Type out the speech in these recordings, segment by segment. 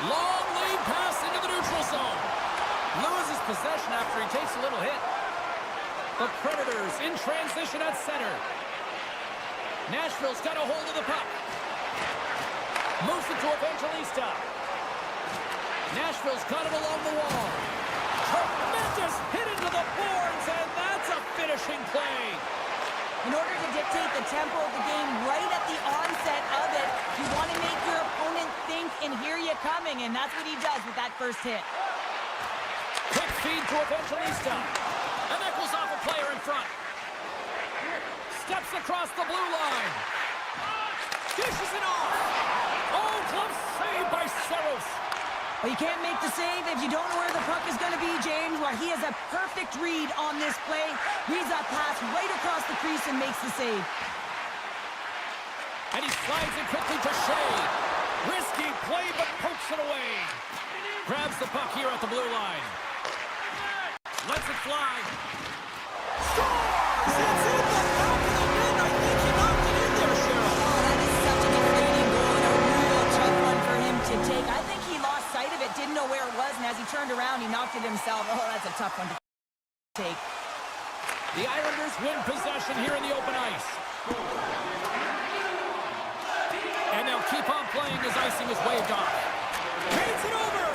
Long lead pass into the neutral zone. Loses possession after he takes a little hit. The Predators in transition at center. Nashville's got a hold of the puck. Moves it to Evangelista. Nashville's got it along the wall. Tremendous hit into the boards, and that's a finishing play. In order to dictate the tempo of the game right at the onset of it, you want to make your opponent think and hear you coming, and that's what he does with that first hit. Quick feed to Evangelista. And that goes off a player in front. Steps across the blue line. Dishes it off. Oh, glove save by Saros. Well, you can't make the save if you don't know where the puck is going to be, James. Well, he has a perfect read on this play. Reads that pass right across the crease and makes the save. And he slides it quickly to Shea. Risky play, but pokes it away. Grabs the puck here at the blue line. Lets it fly. Scores! It's in the back of the net. I think he knocked it in there, Cheryl. Oh, that is such a deflating goal and a real tough one for him to take. I think he lost sight of it, didn't know where it was, and as he turned around, he knocked it himself. Oh, that's a tough one to take. The Islanders win possession here in the open ice. And they'll keep on playing as icing is waved off. Paints it over!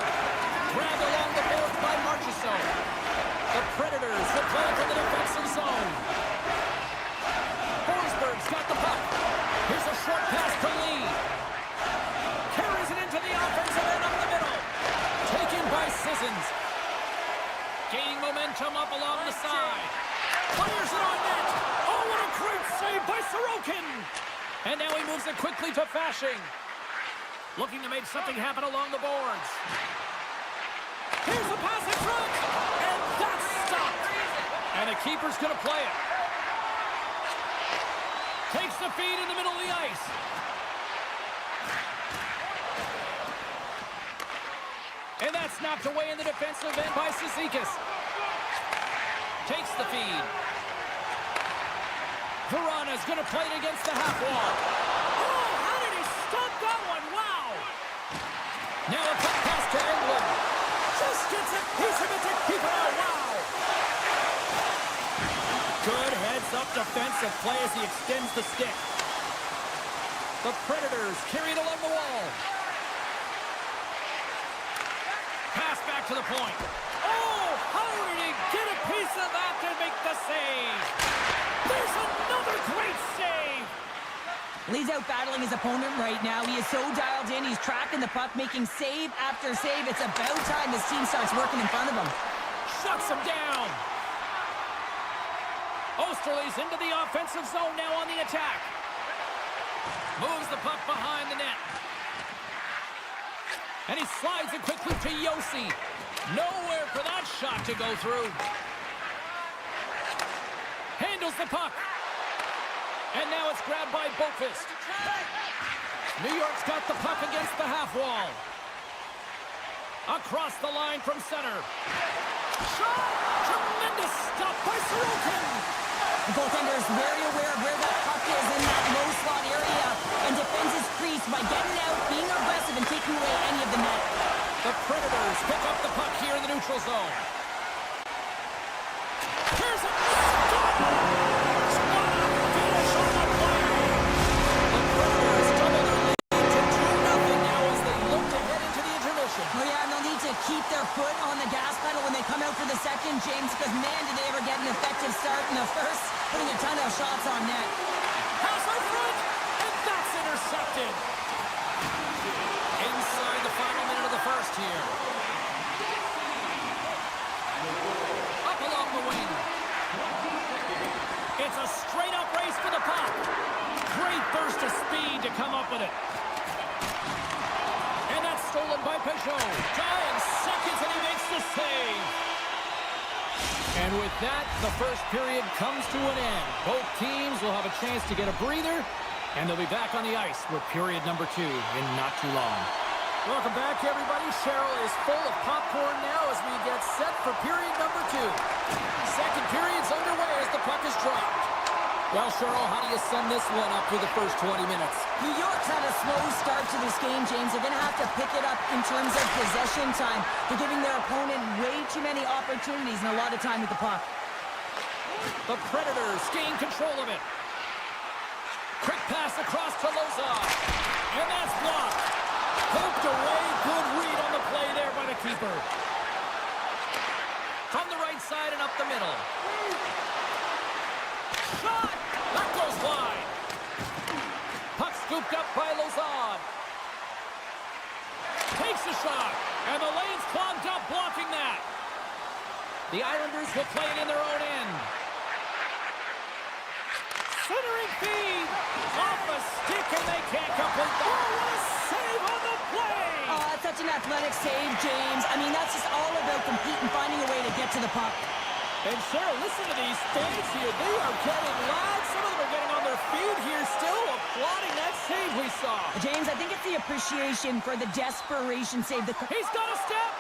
Grabbed along the boards by Marchessault. The Predators will play it to the defensive zone. Forsberg's got the puck. Here's a short pass to Lee. Carries it into the offensive end up the middle. Taken by Sissons. Gaining momentum up along the side. Fires it on net. Oh, what a great save by Sorokin. And now he moves it quickly to Fasching. Looking to make something happen along the boards. Here's the pass in front. And that's stopped. And the keeper's going to play it. Takes the feed in the middle of the ice. And that's knocked away in the defensive end by Cizikas. Takes the feed. Verana's going to play it against the half wall. Oh, how did he stop that one? Wow. Now a cut pass to England. Just gets a piece of it to keep it out. Wow. Good heads-up defensive play as he extends the stick. The Predators carry it along the wall. Pass back to the point. Oh, how did he get a piece of that to make the save? There's another great save. He's out battling his opponent right now. He is so dialed in. He's tracking the puck, making save after save. It's about time his team starts working in front of him. Shuts him down. Osterley's into the offensive zone now on the attack. Moves the puck behind the net. And he slides it quickly to Yossi. Nowhere for that shot to go through. Handles the puck. And now it's grabbed by Boqvist. New York's got the puck against the half wall. Across the line from center. Shot! Tremendous stop by Sorokin. The goaltender is very aware of where that puck is in that low slot area and defends his crease by getting out, being aggressive, and taking away any of the net. The Predators pick up the puck here in the neutral zone. Here's a stop! What a finish on the play! The Predators double their lead to 2-0 now as they look to head into the intermission. Oh yeah, and they'll need to keep their foot on the gas pedal when they come out for the second, James, because man, did they ever get an effective start in the first, putting a ton of shots on net. Pass in front, and that's intercepted. Inside the final minute of the first here. Up along the wing. It's a straight-up race for the puck. Great burst of speed to come up with it. And that's stolen by Peugeot. Dying seconds, and he makes the save. And with that, the first period comes to an end. Both teams will have a chance to get a breather, and they'll be back on the ice for period number 2 in not too long. Welcome back, everybody. Cheryl is full of popcorn now as we get set for period number 2. Second period's underway as the puck is dropped. Well, Cheryl, how do you sum this one up through the first 20 minutes? New York's had a slow start to this game, James. They're going to have to pick it up in terms of possession time. They're giving their opponent way too many opportunities and a lot of time with the puck. The Predators gain control of it. Quick pass across to Lozon. And that's blocked. Poked away. Good read on the play there by the keeper. From the right side and up the middle. Shot! That goes wide. Puck scooped up by Lozon. Takes a shot. And the lane's clogged up blocking that. The Islanders will play it in their own end. Centering feed. Off a stick and they can't complete the... Oh, what a save on the play! Oh, that's such an athletic save, James. I mean, that's just all about competing, finding a way to get to the puck. And Cheryl, listen to these fans here. They are getting loud. Some of them are getting on their feet here, still applauding that save we saw. James, I think it's the appreciation for the desperation save. He's got a step.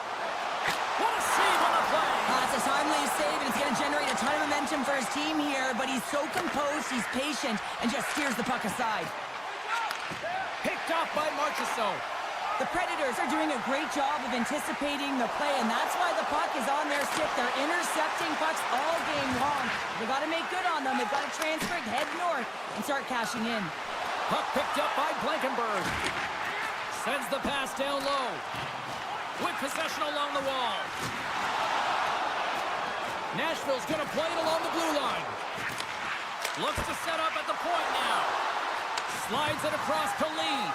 What a save on the play. It's a timely save, and it's going to generate a ton of momentum for his team here, but he's so composed, he's patient, and just steers the puck aside. Picked off by Marchessault. The Predators are doing a great job of anticipating the play, and that's why the puck is on their stick. They're intercepting pucks all game long. They've got to make good on them. They've got to transfer it, head north, and start cashing in. Puck picked up by Blankenberg. Sends the pass down low. With possession along the wall. Nashville's going to play it along the blue line. Looks to set up at the point now. Slides it across to Lee.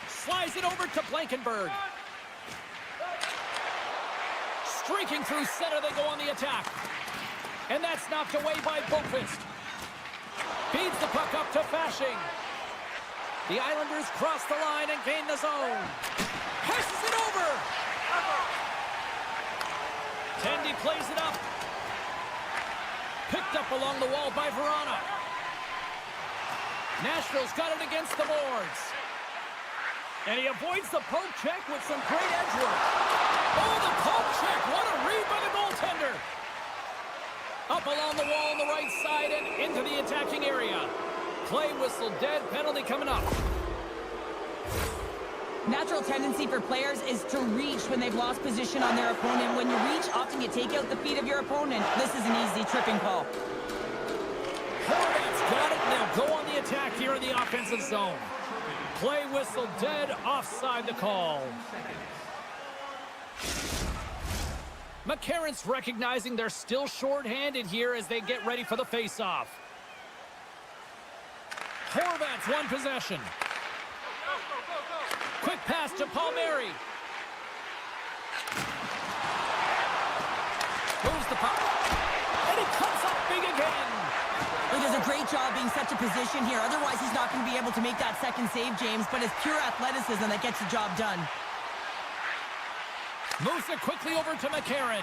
Slides it over to Blankenberg. Streaking through center, they go on the attack. And that's knocked away by Boqvist. Feeds the puck up to Fasching. The Islanders cross the line and gain the zone. Passes it over. Tendy plays it up. Picked up along the wall by Verana. Nashville's got it against the boards. And he avoids the poke check with some great edge work. Oh, the poke check. What a read by the goaltender. Up along the wall on the right side and into the attacking area. Play whistle dead. Penalty coming up. Natural tendency for players is to reach when they've lost position on their opponent. When you reach, often you take out the feet of your opponent. This is an easy tripping call. Hornets got it. They'll go on the attack here in the offensive zone. Play whistle dead. Offside the call. McCarron's recognizing they're still short-handed here as they get ready for the face-off. Horvat's won possession. Quick pass to Palmieri. Moves the puck. And he comes up big again. He does a great job being such a position here. Otherwise, he's not going to be able to make that second save, James. But it's pure athleticism that gets the job done. Moves it quickly over to McCarron.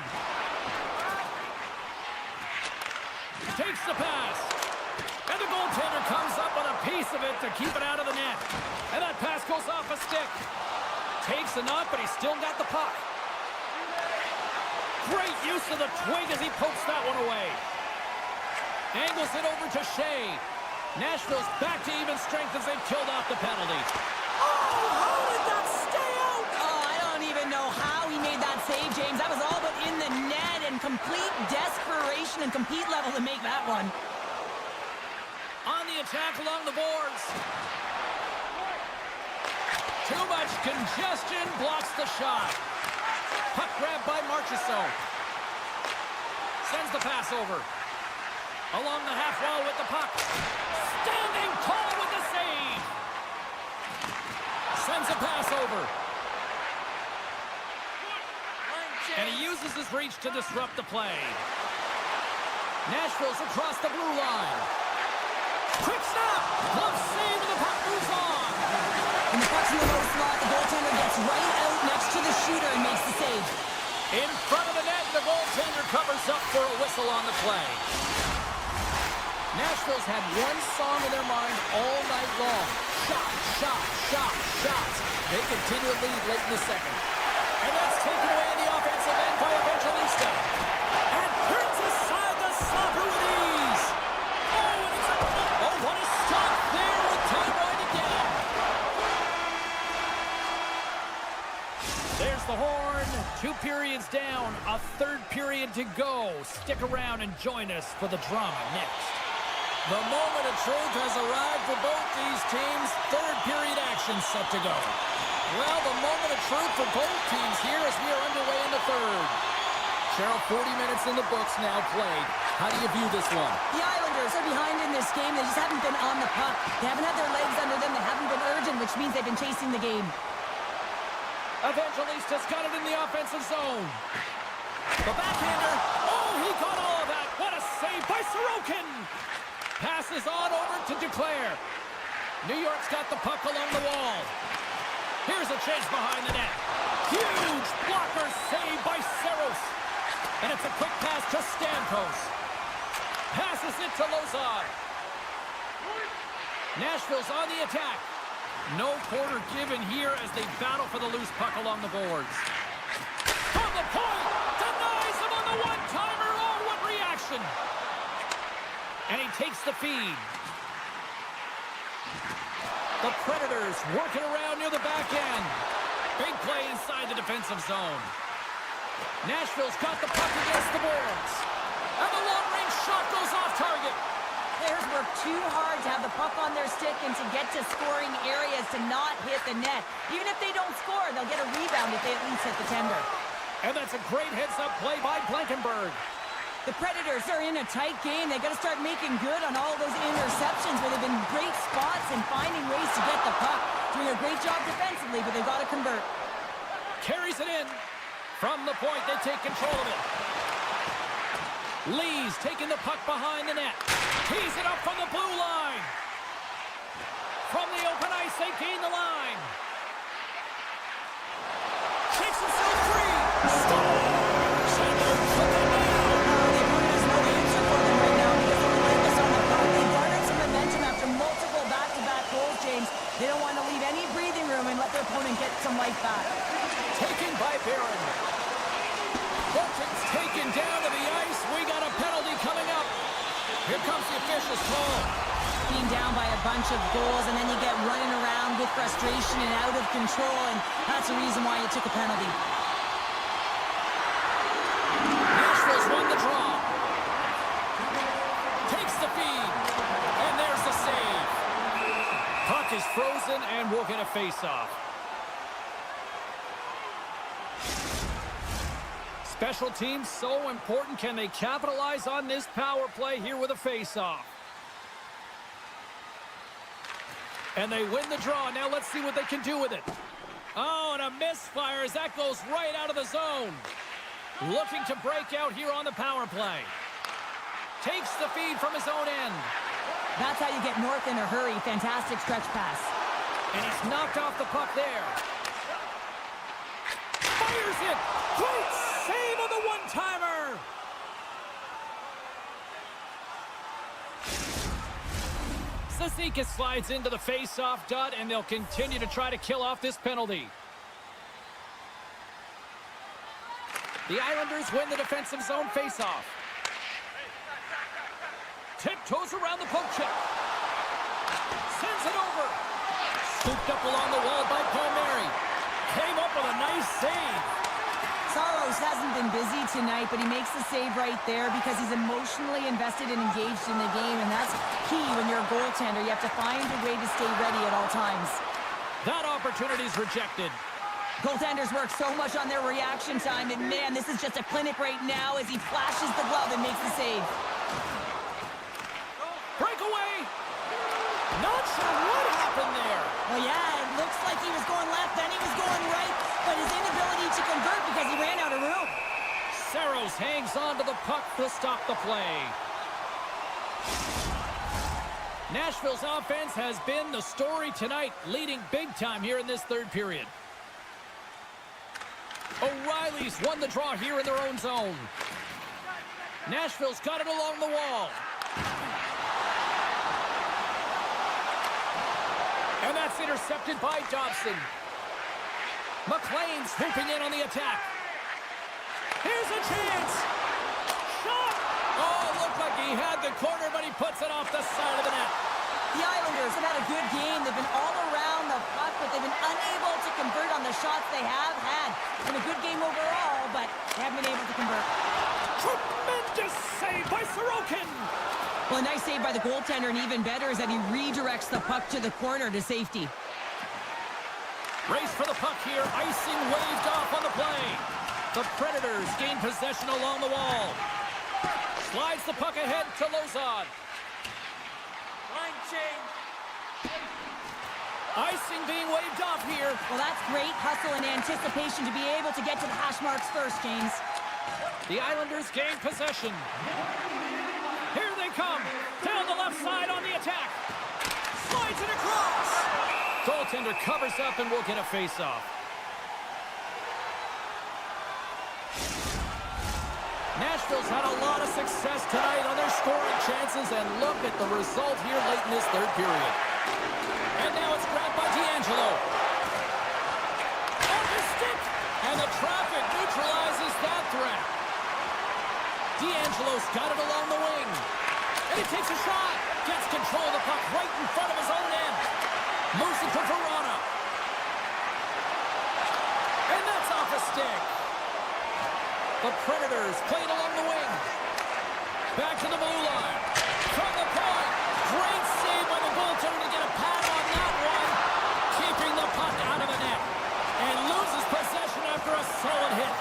Takes the pass. And the goaltender comes up with a piece of it to keep it out of the net. And that pass goes off a stick. Takes a knock, but he's still got the puck. Great use of the twig as he pokes that one away. Angles it over to Shea. Nashville's back to even strength as they've killed off the penalty. Oh, how did that stay out? Oh, I don't even know how he made that save, James. That was all but in the net and complete desperation and compete level to make that one. On the attack along the boards. Too much congestion blocks the shot. Puck grab by Marchessault. Sends the pass over. Along the half wall with the puck. Standing tall with the save. Sends a pass over. And he uses his reach to disrupt the play. Nashville's across the blue line. Quick snap! Glove save and the puck moves on. And the puck's in the low slot. The goaltender gets right out next to the shooter and makes the save. In front of the net, the goaltender covers up for a whistle on the play. Nashville's had one song in their mind all night long. Shot, shot, shot, shot. They continue to lead late in the second. And that's taken away in the offensive end by Evangelista. the horn. 2 periods down, a third period to go. Stick around and join us for the drama next. The moment of truth has arrived for both these teams. Third period action set to go. Well, the moment of truth for both teams here as we are underway in the third. Cheryl, 40 minutes in the books now played. How do you view this one? The Islanders are behind in this game. They just haven't been on the puck. They haven't had their legs under them. They haven't been urgent, which means they've been chasing the game. Evangelista's got it in the offensive zone. The backhander. Oh, he got all of that. What a save by Sorokin. Passes on over to Duclair. New York's got the puck along the wall. Here's a chance behind the net. Huge blocker save by Saros. And it's a quick pass to Stamkos. Passes it to Lozon. Nashville's on the attack. No quarter given here as they battle for the loose puck along the boards. From the point, denies him on the one-timer. Oh, what reaction! And he takes the feed. The Predators working around near the back end. Big play inside the defensive zone. Nashville's got the puck against the boards. And the long-range shot goes off target. Players work too hard to have the puck on their stick and to get to scoring areas to not hit the net. Even if they don't score, they'll get a rebound if they at least hit the tender. And that's a great heads-up play by Blankenberg. The Predators are in a tight game. They got to start making good on all those interceptions where they've been great spots and finding ways to get the puck. Doing a great job defensively, but they've got to convert. Carries it in. From the point, they take control of it. Lee's taking the puck behind the net. Tees it up from the blue line. From the open ice, they gain the line. Shakes himself free. Scores! And they're cooking now. The opponent has no answer for them right now because they're relentless on the puck. They garnered some momentum after multiple back-to-back goals, James. They don't want to leave any breathing room and let their opponent get some life back. Taken by Barron. Bolton's taken down to the ice. We got a penalty coming up. Here comes the official's call. Being down by a bunch of goals, and then you get running around with frustration and out of control, and that's the reason why you took a penalty. Nashville's won the draw. Takes the feed. And there's the save. Puck is frozen, and we'll get a face-off. Special teams so important. Can they capitalize on this power play here with a face-off? And they win the draw. Now let's see what they can do with it. Oh, and a misfire as that goes right out of the zone. Looking to break out here on the power play. Takes the feed from his own end. That's how you get north in a hurry. Fantastic stretch pass. And he's knocked off the puck there. Fires it. Great save on the one-timer. Sasika slides into the face-off dot, and they'll continue to try to kill off this penalty. The Islanders win the defensive zone face-off. Tiptoes around the poke check. Sends it over. Scooped up along the wall by Palmieri. Came up with a nice save. Saros hasn't been busy tonight, but he makes the save right there because he's emotionally invested and engaged in the game, and that's key when you're a goaltender. You have to find a way to stay ready at all times. That opportunity's rejected. Goaltenders work so much on their reaction time, and man, this is just a clinic right now as he flashes the glove and makes the save. Breakaway! Not sure what happened there. Well, yeah, it looks like he was going left, then he was going right, but his inability to convert because he ran out of room. Saros hangs on to the puck to stop the play. Nashville's offense has been the story tonight, leading big time here in this third period. O'Reilly's won the draw here in their own zone. Nashville's got it along the wall. And that's intercepted by Dobson. McLean's swooping in on the attack. Here's a chance. Shot! Oh, looked like he had the corner, but he puts it off the side of the net. The Islanders have had a good game. They've been all around the puck, but they've been unable to convert on the shots they have had. And a good game overall, but they haven't been able to convert. Tremendous save by Sorokin. Well, a nice save by the goaltender, and even better is that he redirects the puck to the corner to safety. Race for the puck here. Icing waved off on the play. The Predators gain possession along the wall. Slides the puck ahead to Lozon. Line change. Icing being waved off here. Well, that's great hustle and anticipation to be able to get to the hash marks first, James. The Islanders gain possession. Here they come. Down the left side on the attack. Slides it across. Goaltender covers up and will get a face-off. Nashville's had a lot of success tonight on their scoring chances, and look at the result here late in this third period. And now it's grabbed by D'Angelo. Off his stick, and the traffic neutralizes that threat. D'Angelo's got it along the wing. And he takes a shot. Gets control of the puck right in front of his own end. Moves it to Verona. And that's off a stick. The Predators played along the wing. Back to the blue line. From the point. Great save by the goaltender to get a pad on that one. Keeping the puck out of the net. And loses possession after a solid hit.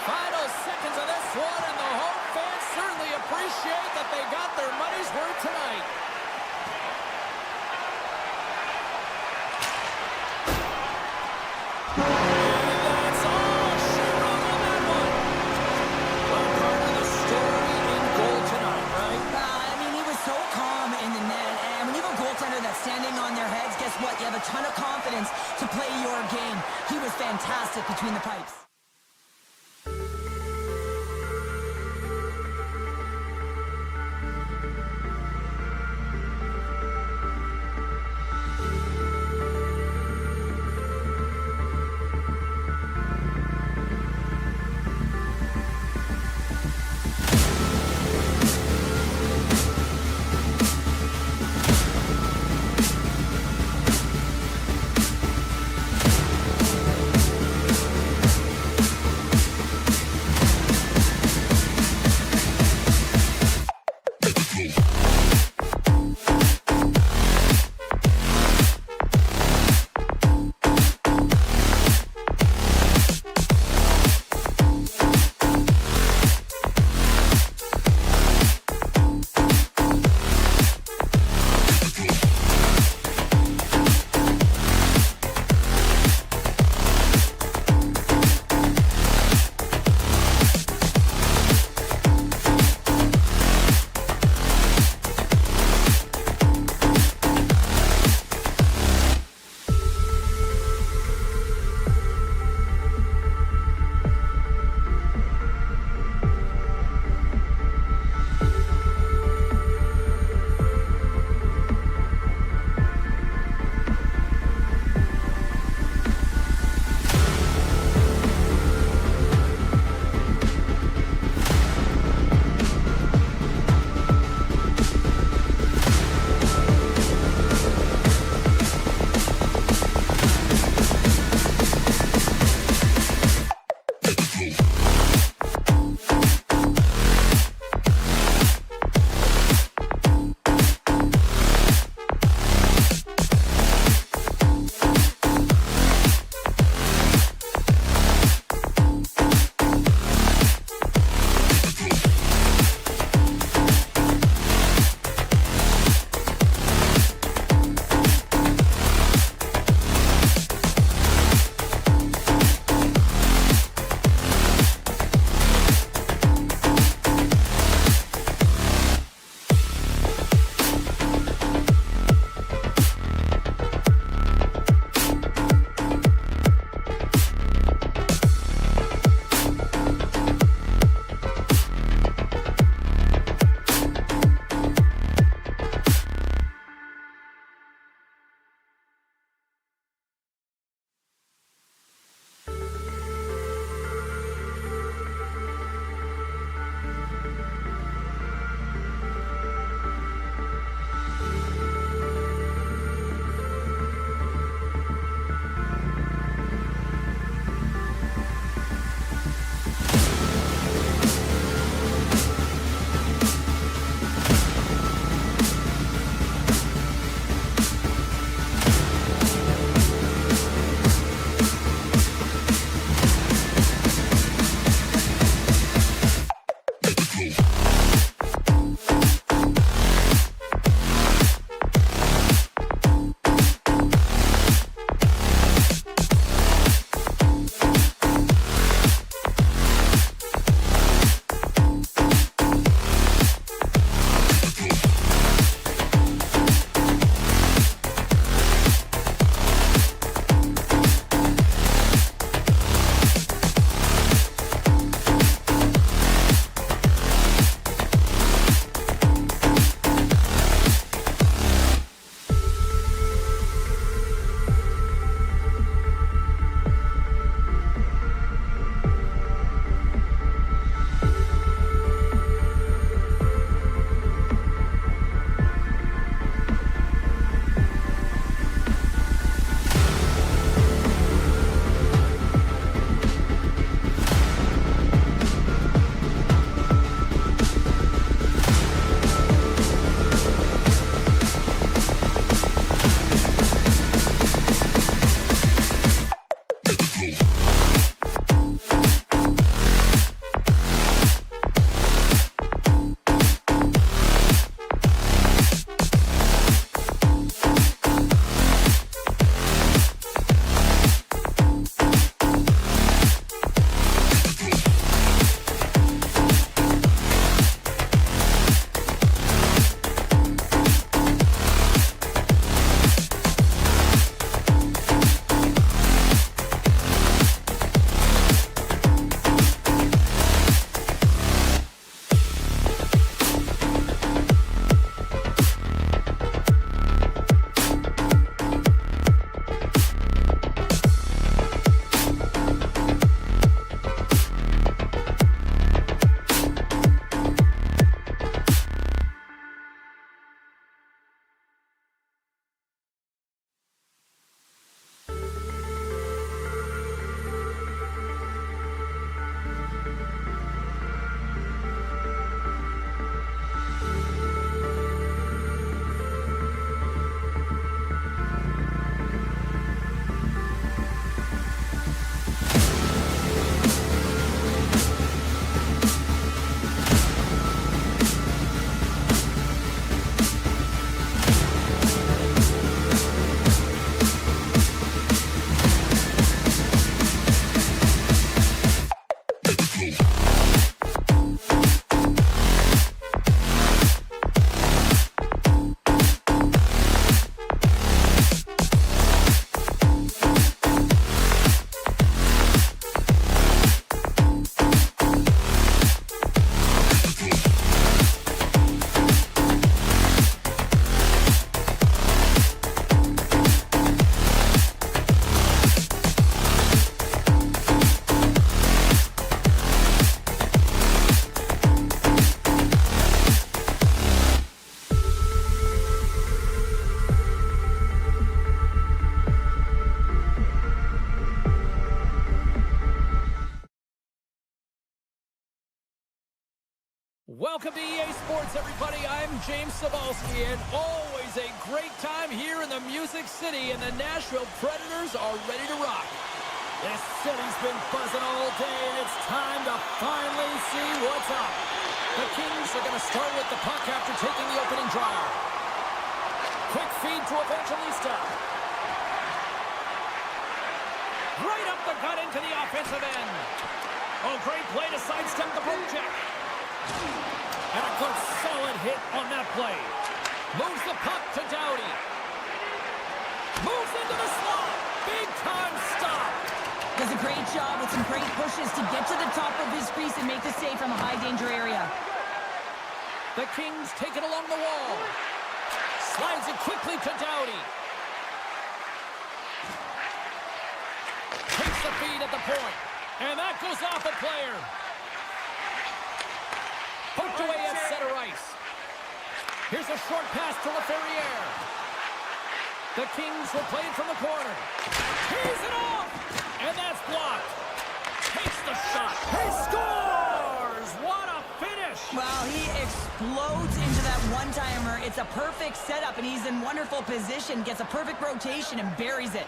Final seconds of this one, and the home fans certainly appreciate that they got their money's worth tonight. And that's all she wrote on that one. Well, part of the story in goal tonight, right? I mean, he was so calm in the net, and when you have a goaltender that's standing on their heads, guess what? You have a ton of confidence to play your game. He was fantastic between the pipes. Welcome to EA Sports, everybody. I'm James Cebulski, and always a great time here in the Music City, and the Nashville Predators are ready to rock. This city's been buzzing all day, and it's time to finally see what's up. The Kings are going to start with the puck after taking the opening draw. Quick feed to Evangelista. Right up the gut into the offensive end. Oh, great play to sidestep the poke check. And a good solid hit on that play. Moves the puck to Doughty. Moves into the slot. Big time stop. Does a great job with some great pushes to get to the top of his crease and make the save from a high danger area. The Kings take it along the wall. Slides it quickly to Doughty. Takes the feed at the point. And that goes off a player. Poked away at center ice. Here's a short pass to LaFerriere. The Kings will play it from the corner. Tees it off! And that's blocked. Takes the shot. He scores! What a finish! Well, he explodes into that one-timer. It's a perfect setup, and he's in wonderful position. Gets a perfect rotation and buries it.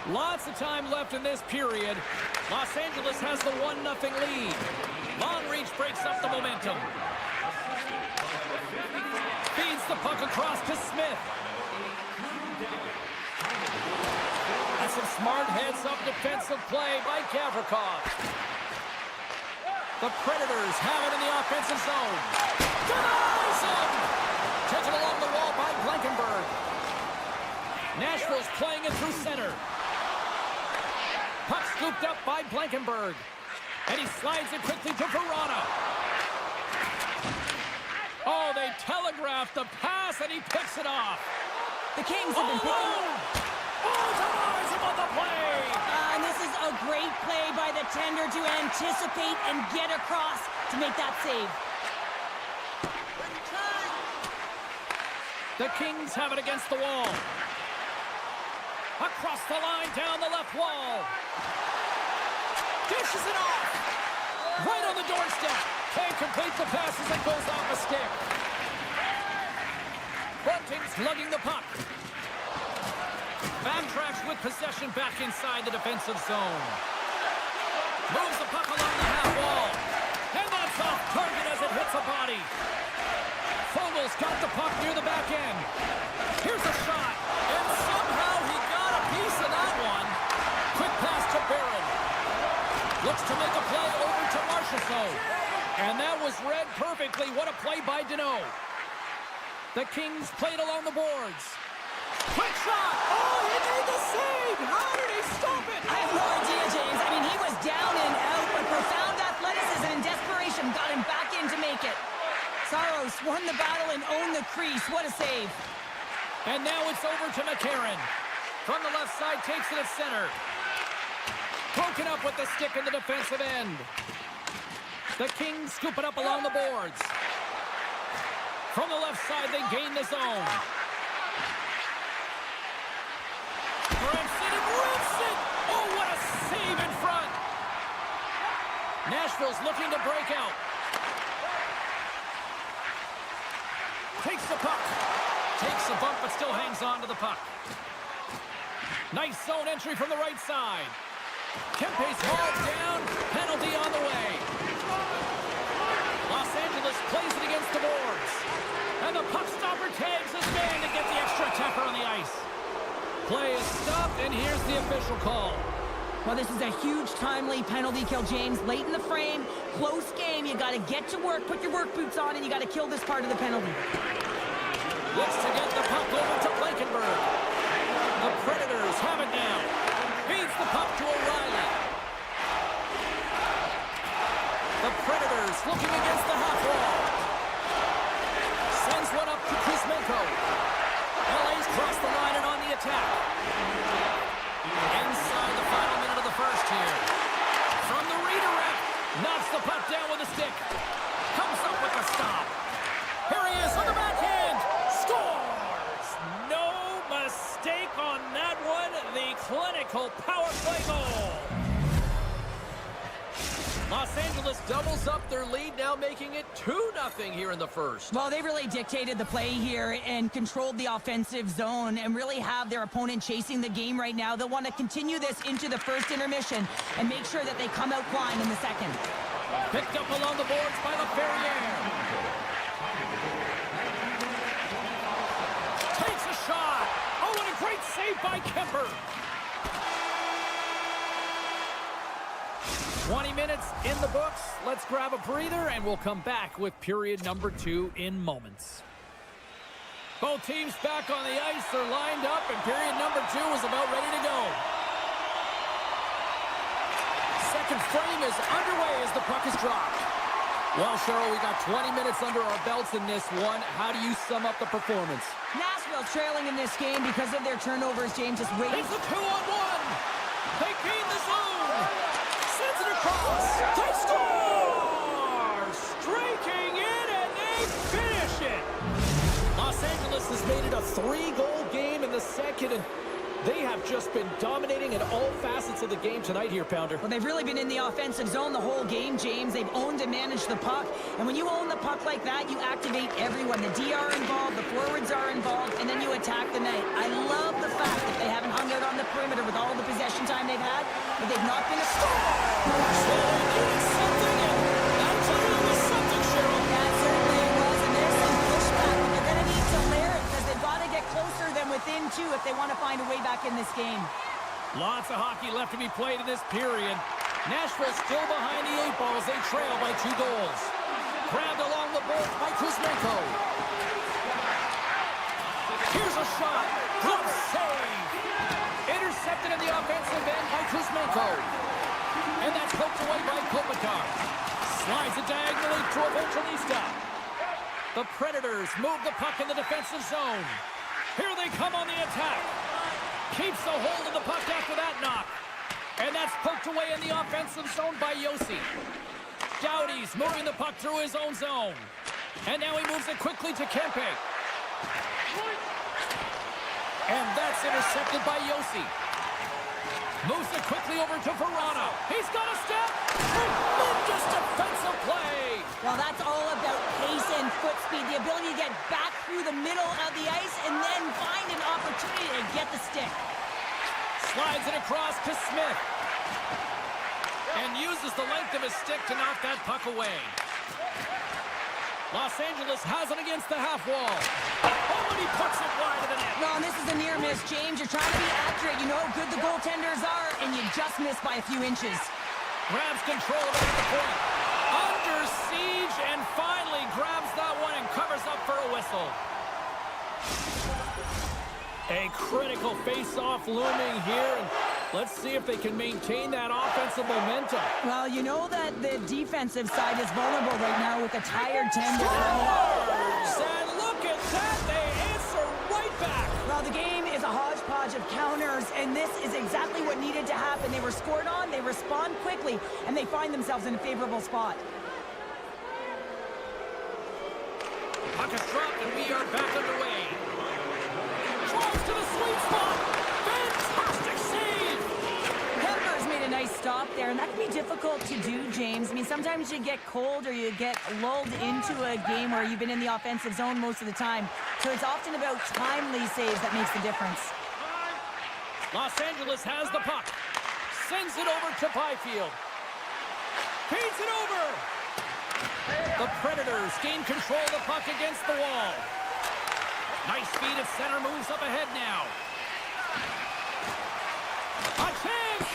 Lots of time left in this period. Los Angeles has the 1-0 lead. Long reach breaks up the momentum. Feeds the puck across to Smith. And some smart heads-up defensive play by Gavrikov. The Predators have it in the offensive zone. Denies him! Taken along the wall by Blankenberg. Nashville's playing it through center. Puck scooped up by Blankenberg. And he slides it quickly to Verona. Oh, they telegraphed the pass, and he picks it off. The Kings have been picking... Oh, denies him on the play! And this is a great play by the tender to anticipate and get across to make that save. The Kings have it against the wall. Across the line, down the left wall. Dishes it off. Right on the doorstep. Can't complete the pass as it goes off a stick. Bunting's lugging the puck. Backtracks with possession back inside the defensive zone. Moves the puck along the half wall. And that's off target as it hits a body. Fogel's got the puck near the back end. Here's a shot. And somehow he got a piece of that one. Quick pass to Barron. Looks to make a play over to Marchessault. And that was read perfectly. What a play by Deneau. The Kings played along the boards. Quick shot! Oh, he made the save! How did he stop it? I have no idea, James. I mean, he was down and out, but profound athleticism and desperation got him back in to make it. Saros won the battle and owned the crease. What a save. And now it's over to McCarron. From the left side, takes it at center. Broken up with the stick in the defensive end. The Kings scoop it up along the boards. From the left side, they gain the zone. Grisza rips it! Oh, what a save in front! Nashville's looking to break out. Takes the puck. Takes a bump, but still hangs on to the puck. Nice zone entry from the right side. Kempe's hauled down. Penalty on the way. Los Angeles plays it against the boards. And the puck stopper tags his man to get the extra attacker on the ice. Play is stopped, and here's the official call. Well, this is a huge, timely penalty kill, James. Late in the frame, close game. You got to get to work, put your work boots on, and you got to kill this part of the penalty. Looks to get the puck over to Blankenberg. The Predators have it now. Feeds the puck to O'Reilly. The Predators looking against the half wall. Sends one up to Kuzmenko. LA's crossed the line and on the attack. Inside the final minute of the first here. From the redirect. Knocks the puck down with a stick. Comes up with a stop. Here he is on the backhand. Scores! No mistake on that one. The clinical power play goal. Los Angeles doubles up their lead, now making it 2-0 here in the first. Well, they really dictated the play here and controlled the offensive zone and really have their opponent chasing the game right now. They'll want to continue this into the first intermission and make sure that they come out flying in the second. Picked up along the boards by LaFerriere. Takes a shot. Oh, and a great save by Kemper. 20 minutes in the books. Let's grab a breather, and we'll come back with period number 2 in moments. Both teams back on the ice. They're lined up, and period number 2 is about ready to go. Second frame is underway as the puck is dropped. Well, Cheryl, we got 20 minutes under our belts in this one. How do you sum up the performance? Nashville trailing in this game because of their turnovers, James. Just waiting. It's a 2-on-1. They gain the zone. Sends it across. They score! Striking it, and they finish it. Los Angeles has made it a 3-goal game in the second, and they have just been dominating in all facets of the game tonight here, Pounder. Well, they've really been in the offensive zone the whole game, James. They've owned and managed the puck. And when you own the puck like that, you activate everyone. The D are involved, the forwards are involved, and then you attack the net. I love the fact that they haven't hung out on the perimeter with all the possession time they've had, but they've not been a score. Something, and that clearly was something, Cheryl. That certainly was, and there's some pushback, but they're going to need to layer it because they've got to get closer than within 2 if they want to find a way back in this game. Lots of hockey left to be played in this period. Nashville still behind the 8 balls. They trail by 2 goals. Grabbed along the boards by Kuzmenko. Here's a shot. Glove save. Intercepted in the offensive end by Kuzmenko. And that's poked away by Kopitar. Slides it diagonally to Evangelista. The Predators move the puck in the defensive zone. Here they come on the attack. Keeps the hold of the puck after that knock. And that's poked away in the offensive zone by Yossi. Doughty's moving the puck through his own zone. And now he moves it quickly to Kempe. And that's intercepted by Yossi. Moves it quickly over to Verano. He's got a step. Tremendous defensive play. Well, that's all about pace and foot speed, the ability to get back through the middle of the ice and then find an opportunity to get the stick. Slides it across to Smith. And uses the length of his stick to knock that puck away. Los Angeles has it against the half wall. Oh, and he puts it wide of the net. Well, and this is a near miss, James. You're trying to be accurate. You know how good the goaltenders are, and you just miss by a few inches. Grabs control of it at the point. Under siege, and finally grabs that one and covers up for a whistle. A critical face-off looming here, and let's see if they can maintain that offensive momentum. Well, you know that the defensive side is vulnerable right now with a tired tender. And look at that, they answer right back. Well, the game is a hodgepodge of counters, and this is exactly what needed to happen. They were scored on, they respond quickly, and they find themselves in a favorable spot. Puck is dropped, and we are back underway. Drives to the sweet spot. Fantastic save. Kemper's made a nice stop there, and that can be difficult to do, James. I mean, sometimes you get cold or you get lulled into a game where you've been in the offensive zone most of the time. So it's often about timely saves that makes the difference. Los Angeles has the puck. Sends it over to Byfield. Feeds it over. The Predators gain control of the puck against the wall. Nice speed at center, moves up ahead now. A chance!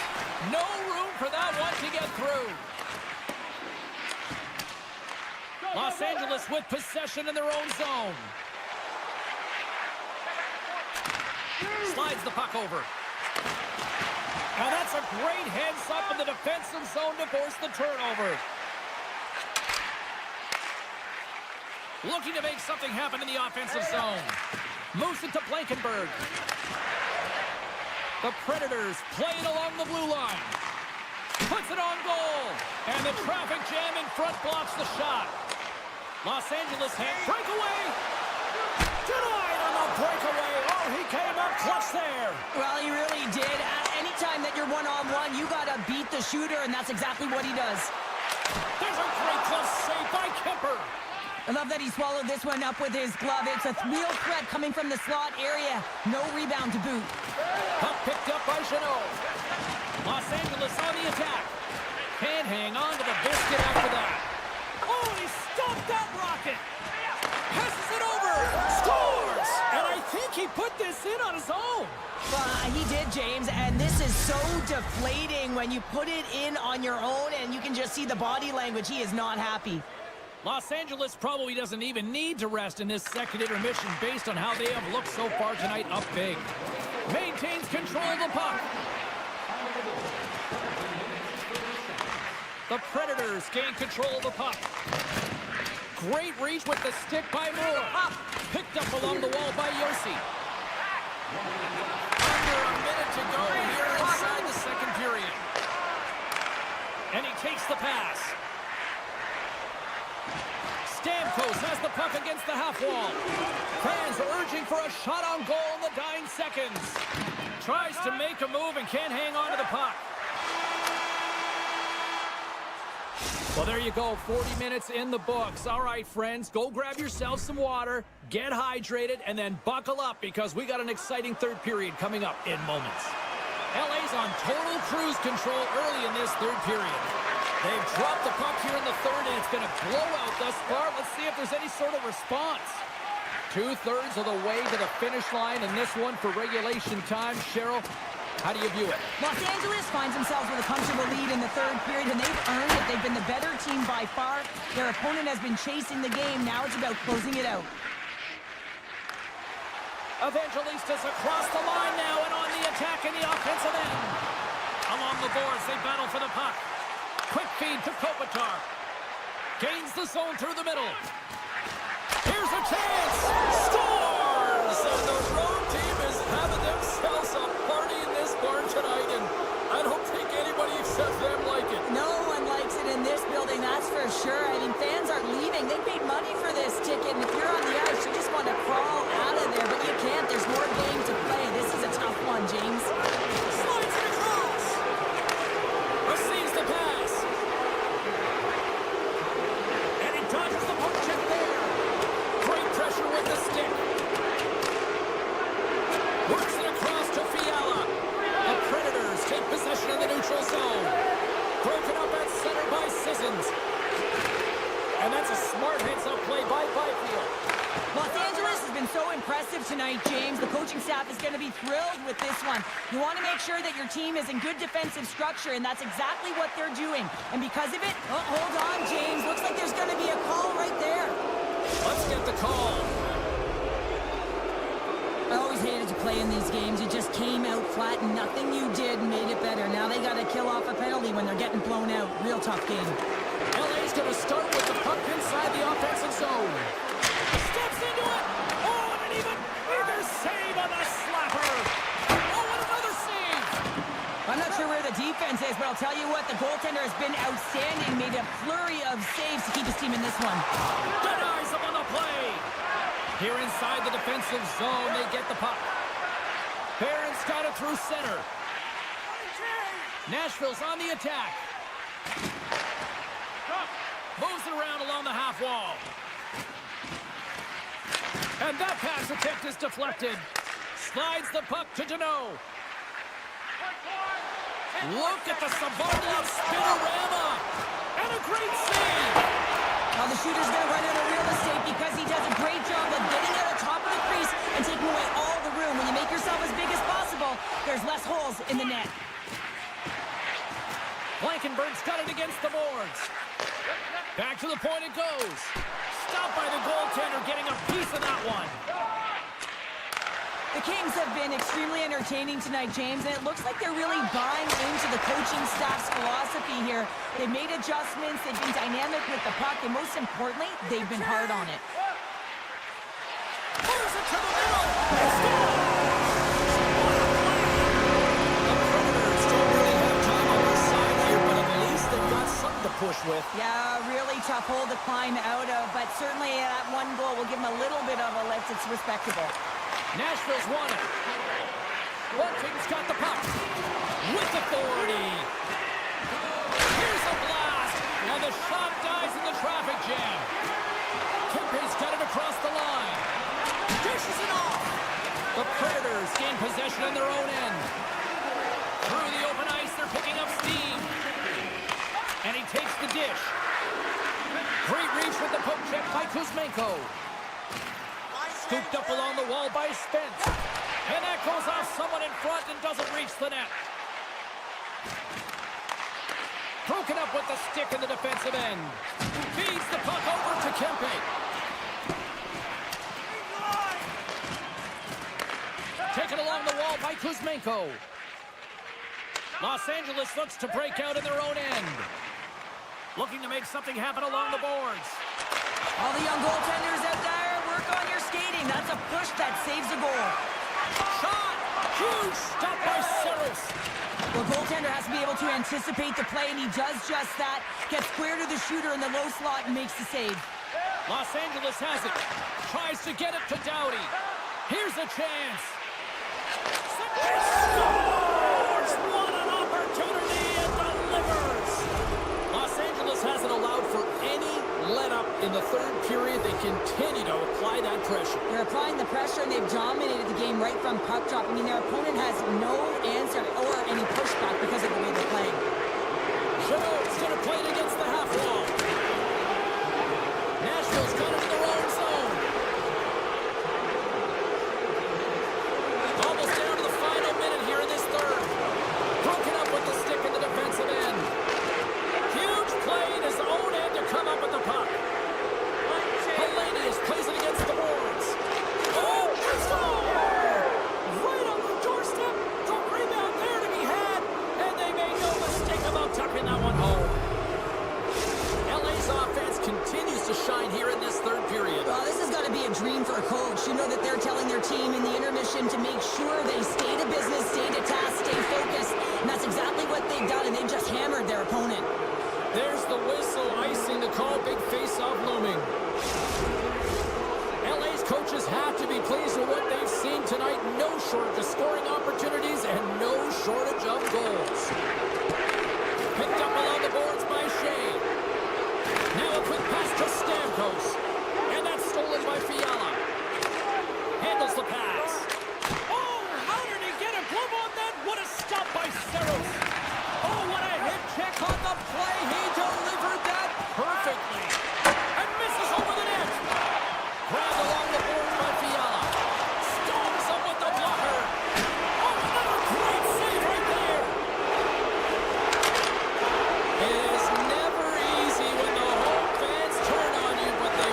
No room for that one to get through. Los Angeles with possession in their own zone. Slides the puck over. Now that's a great heads up in the defensive zone to force the turnover. Looking to make something happen in the offensive zone. Moves it to Blankenberg. The Predators playing along the blue line. Puts it on goal. And the traffic jam in front blocks the shot. Los Angeles had breakaway. Denied on the breakaway. Oh, he came up clutch there. Well, he really did. Anytime that you're one-on-one, you got to beat the shooter, and that's exactly what he does. There's a great glove save by Kemper. I love that he swallowed this one up with his glove. It's a real threat coming from the slot area. No rebound to boot. Puck picked up by Jeannot. Los Angeles on the attack. Can't hang on to the biscuit after that. Oh, he stopped that rocket. Passes it over. Scores! And I think he put this in on his own. He did, James, and this is so deflating when you put it in on your own and you can just see the body language. He is not happy. Los Angeles probably doesn't even need to rest in this second intermission based on how they have looked so far tonight up big. Maintains control of the puck. The Predators gain control of the puck. Great reach with the stick by Moore. Picked up along the wall by Yossi. Under a minute to go here inside the second period. And he takes the pass. Stamkos has the puck against the half wall. Fans are urging for a shot on goal in the dying seconds. Tries to make a move and can't hang on to the puck. Well, there you go. 40 minutes in the books. All right, friends, go grab yourself some water, get hydrated, and then buckle up because we got an exciting third period coming up in moments. LA's on total cruise control early in this third period. They've dropped the puck here in the third, and it's going to blow out thus far. Let's see if there's any sort of response. 2/3 of the way to the finish line in this one for regulation time. Cheryl, how do you view it? Los Angeles finds themselves with a comfortable lead in the third period, and they've earned it. They've been the better team by far. Their opponent has been chasing the game. Now it's about closing it out. Evangelistas across the line now and on the attack in the offensive end. Along the boards, they battle for the puck. Quick feed to Kopitar. Gains the zone through the middle. Here's a chance. Scores! And the road team is having themselves a party in this barn tonight, and I don't think anybody except them like it. No one likes it in this building, that's for sure. I mean, fans aren't leaving. They paid money for this ticket, and if you're on the ice, you just want to crawl out of there, but you can't. There's more game to play. This is a tough one, James. Slides it across. Receives the pass. And he dodges the poke check there. Great pressure with the stick. Works it across to Fiala. The Predators take possession in the neutral zone. Broken up at center by Sissons. And that's a smart heads-up play by Byfield. Los Angeles has been so impressive tonight, James. The coaching staff is going to be thrilled with this one. You want to make sure that your team is in good defensive structure, and that's exactly what they're doing. And because of it, oh, hold on, James. Looks like there's going to be a call right there. Let's get the call. I always hated to play in these games. You just came out flat, and nothing you did made it better. Now they got to kill off a penalty when they're getting blown out. Real tough game. LA's going to start with the puck inside the offensive zone. Steps into it. Oh, and an even save on the slapper. Oh, and another save. I'm not sure where the defense is, but I'll tell you what, the goaltender has been outstanding. Made a flurry of saves to keep his team in this one. Denies him on the play. Here inside the defensive zone, they get the puck. Barron's got it through center. Nashville's on the attack. Moves it around along the half wall. And that pass attempt is deflected. Slides the puck to Jeannot. Look at the Savardian spinorama. And a great save. Well, the shooter's going to run out of real estate because he does a great job of getting out of top of the crease and taking away all the room. When you make yourself as big as possible, there's less holes in the net. Blankenberg's got it against the boards. Back to the point it goes. Stopped by the goaltender, getting a piece of that one. The Kings have been extremely entertaining tonight, James, and it looks like they're really buying into the coaching staff's philosophy here. They've made adjustments, they've been dynamic with the puck, and most importantly, they've been hard on it. Fires it to the middle. It's gone. The Predators don't really have time on their side here, but at least they've got something to push with. Yeah, really tough hole to climb out of, but certainly that one goal will give them a little bit of a lift. It's respectable. Nashville's won it. Bunting's got the puck with authority. Here's a blast. And the shot dies in the traffic jam. Kempe's got it across the line. Dishes it off. The Predators gain possession on their own end. Through the open ice, they're picking up steam. And he takes the dish. Great reach with the poke check by Kuzmenko. Scooped up along the wall by Spence. And that goes off someone in front and doesn't reach the net. Broken up with the stick in the defensive end. Feeds the puck over to Kempe. Taken along the wall by Kuzmenko. Los Angeles looks to break out in their own end. Looking to make something happen along the boards. All the young goaltenders out there, work on your skating. That's a push that saves a goal. Shot! Huge stop by Saros. The goaltender has to be able to anticipate the play, and he does just that. Gets square to the shooter in the low slot and makes the save. Los Angeles has it. Tries to get it to Doughty. Here's a chance. Scores! What an opportunity and delivers! Los Angeles hasn't allowed for any let-up in the third period. They continue to apply that pressure. They're applying the pressure, and they've dominated the game right from puck drop. I mean, their opponent has no answer or any pushback because of the way they're playing. Jeanot's going to play it against the half wall. Nashville's got it in their own zone. Almost down to the final minute here in this third. Broken up with the stick in the defensive end. Huge play in his own end to come up with the puck. Hellenius plays it against the boards. Oh, Grisza! Right on the doorstep. The rebound there to be had. And they made no mistake about tucking that one home. LA's offense continues to shine here in this third period. Well, this has got to be a dream for a coach. You know that they're telling their team in the intermission to make sure they stay to business, stay to task, stay focused. And that's exactly what they've done, and they've just hammered their opponent. There's the whistle, icing the call, big face-off looming. LA's coaches have to be pleased with what they've seen tonight. No shortage of scoring opportunities and no shortage of goals. Picked up along the boards by Shea. Now a quick pass to Stamkos. And that's stolen by Fiala. Handles the pass. Oh, how did he get a glove on that? What a stop by Saros. Oh, what a hip check on the play. He delivered that perfectly. And misses over the net. Grabbed along the board by Fiala. Stomps up with the blocker. Oh, another great save right there. It is never easy when the home fans turn on you, but they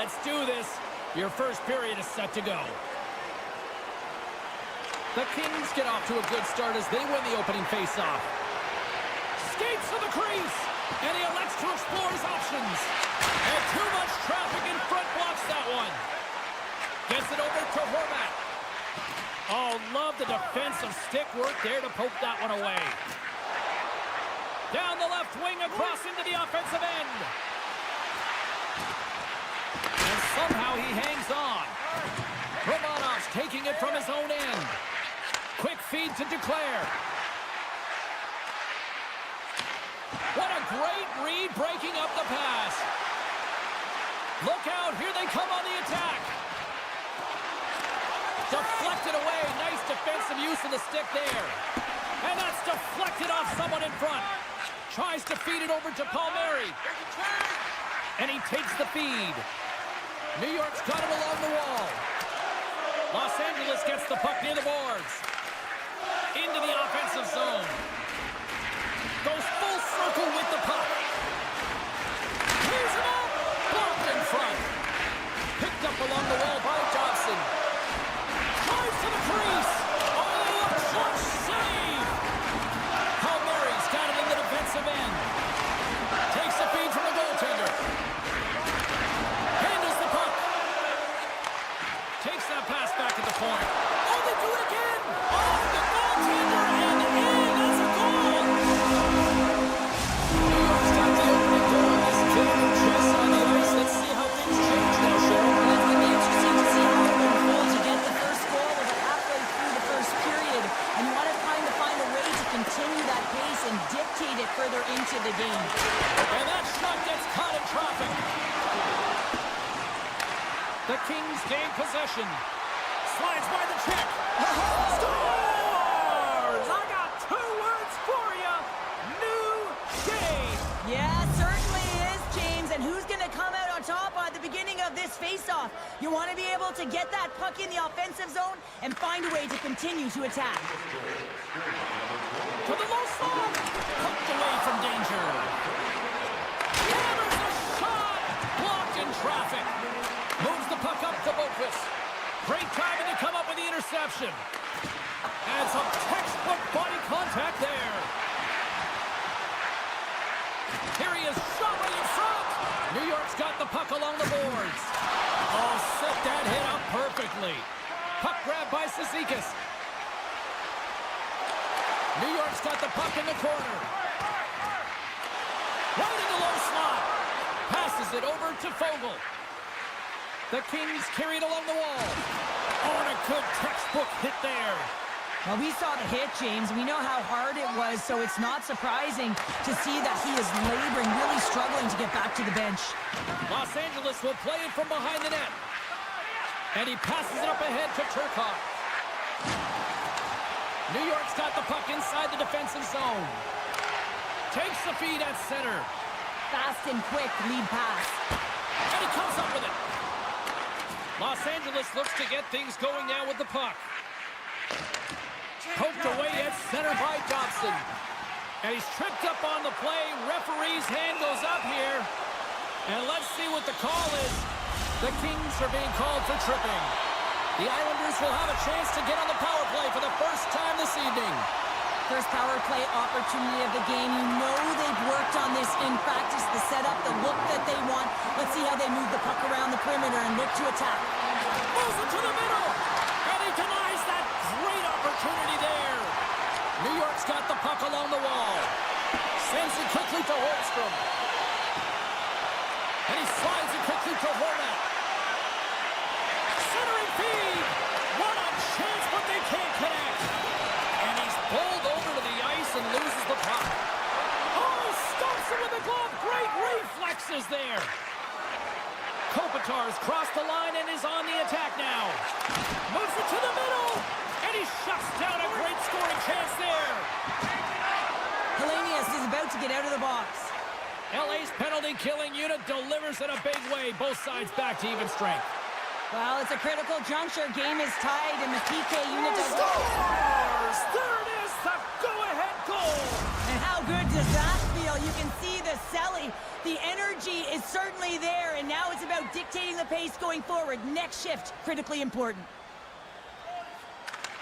Let's do this. Your first period is set to go. The Kings get off to a good start as they win the opening faceoff. Skates to the crease, and he elects to explore his options. And too much traffic in front blocks that one. Gets it over to Horvat. Oh, love the defensive stick work there to poke that one away. Down the left wing across into the offensive end. And somehow he hangs on. Romanov's taking it from his own end. Quick feed to Declare. What a great read breaking up the pass. Look out, here they come on the attack. Deflected away, nice defensive use of the stick there. And that's deflected off someone in front. Tries to feed it over to Palmieri. And he takes the feed. New York's got it along the wall. Los Angeles gets the puck near the boards. Into the offensive zone. Goes full circle with the puck. Clears it up. Blocked in front. Picked up along the wall by Johnson. Drives to the crease. Oh, a clutch save. Palmieri's got it in the defensive end. Takes the feed from the goaltender. Handles the puck. Takes that pass back at the point. Oh, they do it again. Oh, the goaltender and in. That's a goal. New York's got the opening goal in this game. Just on the ice. Let's see how things change now, Sharon. Well, it's going to be interesting to see how it unfolds. You get the first goal about halfway through the first period, and you want to find a way to continue that pace and dictate it further into the game. And that shot gets caught in traffic. The Kings gain possession. Slides by the check. Scores! I got 2 words for you. New game. Yeah, certainly is, James. And who's going to come out on top at the beginning of this face-off? You want to be able to get that puck in the offensive zone and find a way to continue to attack. To the low slot. Hooked away from danger. Hammers a shot. Blocked in traffic. Moves the puck up to Boquist. Great timing to come up with the interception. And some textbook body contact there. Here he is, shot right in front. New York's got the puck along the boards. Oh, set that hit up perfectly. Puck grab by Cizikas. New York's got the puck in the corner. Right in the low slot. Passes it over to Fogle. The Kings carry it along the wall. Oh, and a good textbook hit there. Well, we saw the hit, James. We know how hard it was, so it's not surprising to see that he is laboring, really struggling to get back to the bench. Los Angeles will play it from behind the net. And he passes it up ahead to Turcotte. New York's got the puck inside the defensive zone. Takes the feed at center. Fast and quick lead pass. And he comes up with it. Los Angeles looks to get things going now with the puck. Poked away at center by Dobson. And he's tripped up on the play. Referee's hand goes up here. And let's see what the call is. The Kings are being called for tripping. The Islanders will have a chance to get on the power play for the first time this evening. First power play opportunity of the game. You know they've worked on this in practice, the setup, the look that they want. Let's see how they move the puck around the perimeter and look to attack. Moves it to the middle. And he denies that great opportunity there. New York's got the puck along the wall. Sends it quickly to Holmstrom. And he slides it quickly to Horvat. Centering feed. What a chance, but they can't connect. And he's pulled over to the ice and loses the puck. Oh, stops it with a glove. Great reflexes there. Kopitar's crossed the line and is on the attack now. Moves it to the middle. And he shuts down a great scoring chance there. Hellenius is about to get out of the box. LA's penalty-killing unit delivers in a big way. Both sides back to even strength. Well, it's a critical juncture. Game is tied, and the PK unit does... Scores! There it is, the go-ahead goal! And how good does that feel? You can see the celly The energy is certainly there, and now it's about dictating the pace going forward. Next shift, critically important.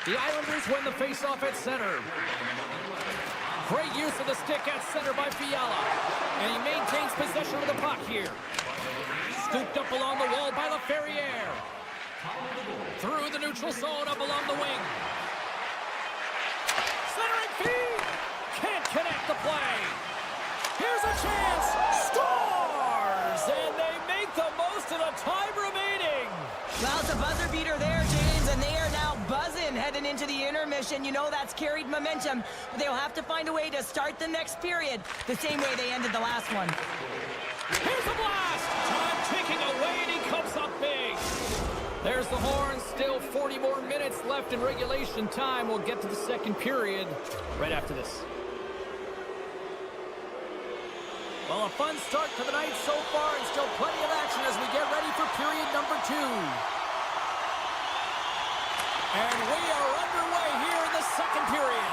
The Islanders win the faceoff at center. Great use of the stick at center by Fiala. And he maintains possession of the puck here. Scooped up along the wall by LaFerriere. Through the neutral zone up along the wing. Centering feed. Can't connect the play. Here's a chance. Scores! And they make the most of the time remaining. Well, it's a buzzer beater there, James, and they are now buzzing heading into the intermission. You know that's carried momentum, but they'll have to find a way to start the next period the same way they ended the last one. Here's the blast! Time ticking away, and he comes up big. There's the horn. Still 40 more minutes left in regulation time. We'll get to the second period right after this. Well, a fun start to the night so far, and still plenty of action as we get ready for period number 2. And we are underway here in the second period.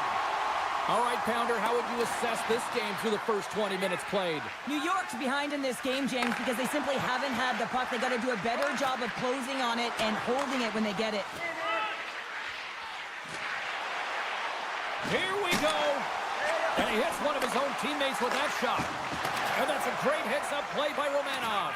All right, Pounder, how would you assess this game through the first 20 minutes played? New York's behind in this game, James, because they simply haven't had the puck. They got to do a better job of closing on it and holding it when they get it. Here we go. And he hits one of his own teammates with that shot. And that's a great heads-up play by Romanov.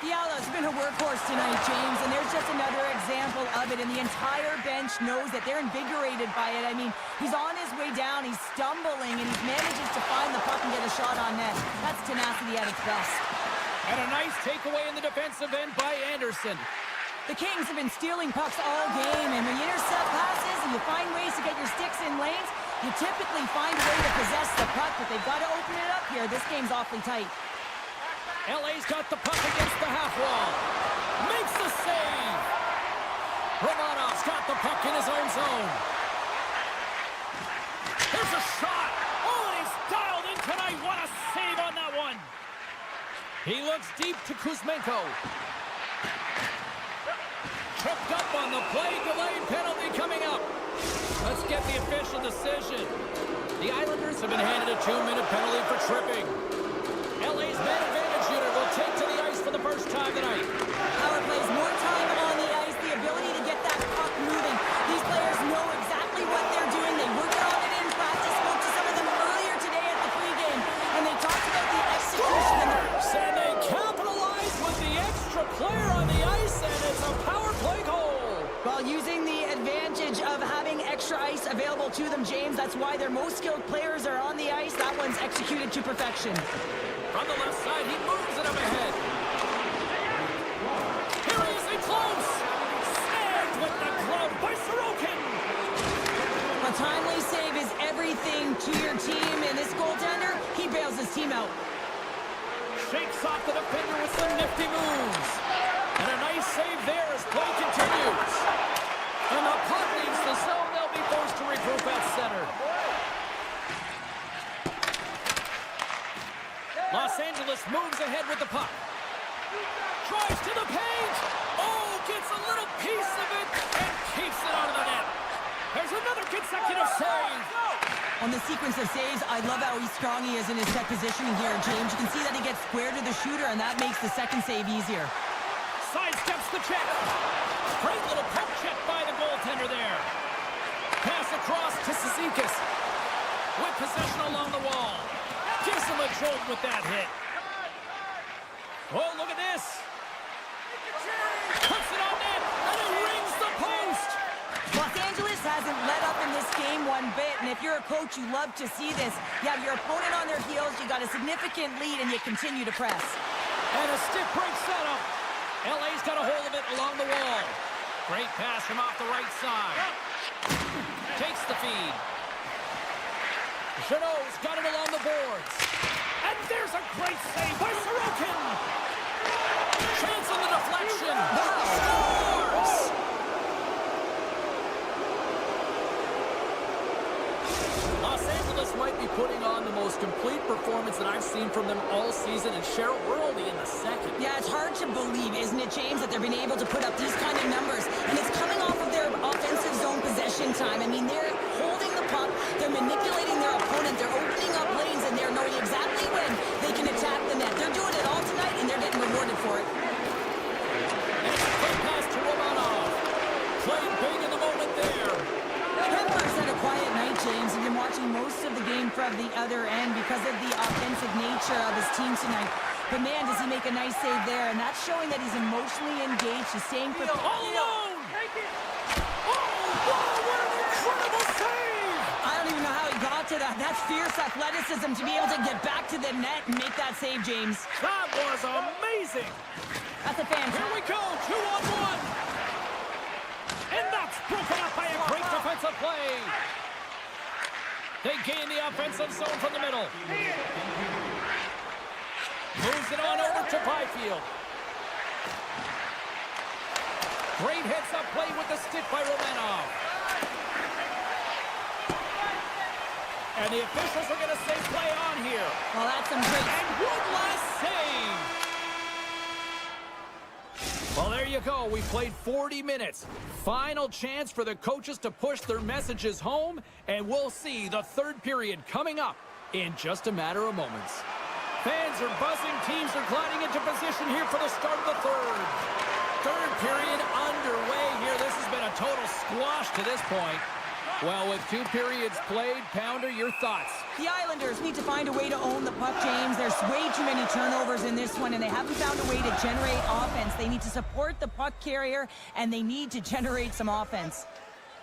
Fiala's been a workhorse tonight, James, and there's just another example of it, and the entire bench knows that they're invigorated by it. I mean, he's on his way down, he's stumbling, and he manages to find the puck and get a shot on net. That's tenacity at its best. And a nice takeaway in the defensive end by Anderson. The Kings have been stealing pucks all game, and when you intercept passes and you find ways to get your sticks in lanes, you typically find a way to possess the puck, but they've got to open it up here. This game's awfully tight. LA's got the puck against the half wall. Makes the save. Romanov's got the puck in his own zone. Here's a shot. Oh, and he's dialed in tonight. What a save on that one. He looks deep to Kuzmenko. Tripped up on the play. Delayed penalty coming up. Let's get the official decision. The Islanders have been handed a 2-minute penalty for tripping. LA's man advantage unit will take to the ice for the first time tonight. Power plays more time on the ice, the ability to get that puck moving. These players know exactly what they're doing. They worked on it in practice. Spoke to some of them earlier today at the pregame, and they talked about the execution. And they capitalize with the extra player on the ice, and it's a power play goal. While using the advantage of having extra ice available to them, James, that's why their most skilled players are on the ice. That one's executed to perfection. From the left side, he moves it up ahead. Here he is in close. Snagged with the glove by Sorokin. A timely save is everything to your team, and this goaltender, he bails his team out. Shakes off the defender with some nifty moves. And a nice save there as play continues. And the puck leaves the zone. They'll be forced to regroup at center. Los Angeles moves ahead with the puck. Drives to the paint. Oh, gets a little piece of it and keeps it out of the net. There's another consecutive save. On the sequence of saves, I love how strong he is in his set positioning here, James. You can see that he gets square to the shooter, and that makes the second save easier. Sidesteps the check. Great little poke check by the goaltender there. Pass across to Cizikas. With possession along the wall. Gives him a jolt with that hit. Oh, look at this. Puts it on net, and it rings the post. Los Angeles hasn't let up in this game one bit, and if you're a coach, you love to see this. You have your opponent on their heels, you got a significant lead, and you continue to press. And a stick break setup. LA's got a hold of it along the wall. Great pass from off the right side. Takes the feed. Jeannot's got it along the boards. And there's a great save by Sorokin. Chance on the deflection. Scores! Los Angeles might be putting on the most complete performance that I've seen from them all season, and Cheryl, we're only in the second. Yeah, it's hard to believe, isn't it, James, that they've been able to put up these kind of numbers, and it's coming off of their offensive zone possession time. I mean, they're holding the puck, they're manipulating their opponent, they're opening up lanes, and they're knowing exactly when they can attack the net. They're doing most of the game from the other end because of the offensive nature of his team tonight. But man, does he make a nice save there, and that's showing that he's emotionally engaged. He's staying prepared. All alone! Oh, wow, what an incredible save! I don't even know how he got to that. That's fierce athleticism to be able to get back to the net and make that save, James. That was amazing! That's a fan. Here we go, 2-on-1! And that's broken up by a great defensive play! They gain the offensive zone from the middle. Moves it on over to Byfield. Great heads-up play with the stick by Romanov. And the officials are going to say play on here. Well, that's some great... And one last save. Well, there you go. We played 40 minutes. Final chance for the coaches to push their messages home, and we'll see the third period coming up in just a matter of moments. Fans are buzzing. Teams are gliding into position here for the start of the third. Third period underway here. This has been a total squash to this point. Well, with 2 periods played, Pounder, your thoughts? The Islanders need to find a way to own the puck, James. There's way too many turnovers in this one, and they haven't found a way to generate offense. They need to support the puck carrier, and they need to generate some offense.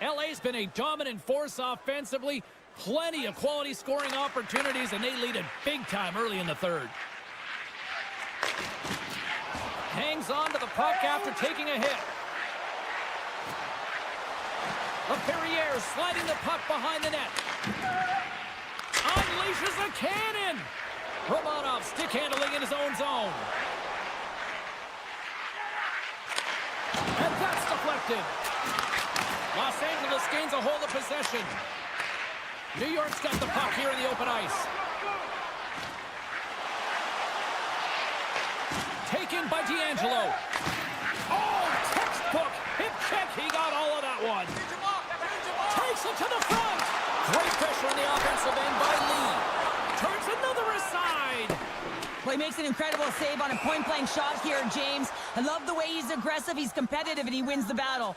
LA's been a dominant force offensively. Plenty of quality scoring opportunities, and they lead it big time early in the third. Hangs on to the puck after taking a hit. Perrier sliding the puck behind the net. Unleashes a cannon. Romanov stick handling in his own zone. And that's deflected. Los Angeles gains a hold of possession. New York's got the puck here in the open ice. Taken by D'Angelo. Oh, textbook. Hip check. He got all of that one. Takes it to the front. Great pressure on the offensive end by Lee. Turns another aside. Well, he makes an incredible save on a point-blank shot here, James. I love the way he's aggressive, he's competitive, and he wins the battle.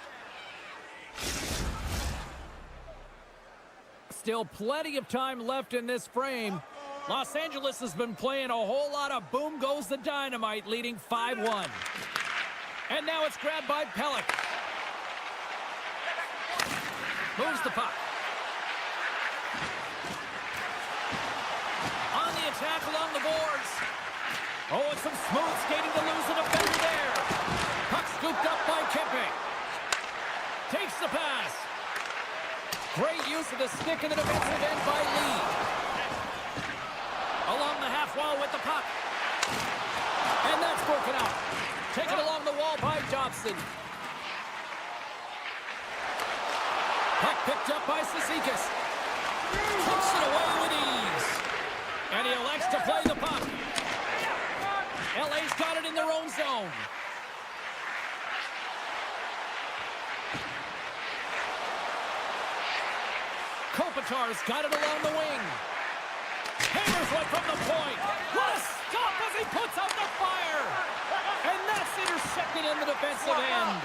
Still plenty of time left in this frame. Los Angeles has been playing a whole lot of boom goes the dynamite, leading 5-1. And now it's grabbed by Pelech. Moves the puck. On the attack along the boards. Oh, and some smooth skating to lose the defender there. Puck scooped up by Kempe. Takes the pass. Great use of the stick in the defensive end by Lee. Along the half wall with the puck. And that's broken out. Taken along the wall by Dobson. Puck picked up by Cizikas. Takes it away with ease. And he elects to play the puck. LA's got it in their own zone. Kopitar's got it along the wing. Hammers one from the point. What a stop as he puts out the fire. And that's intercepted in the defensive end.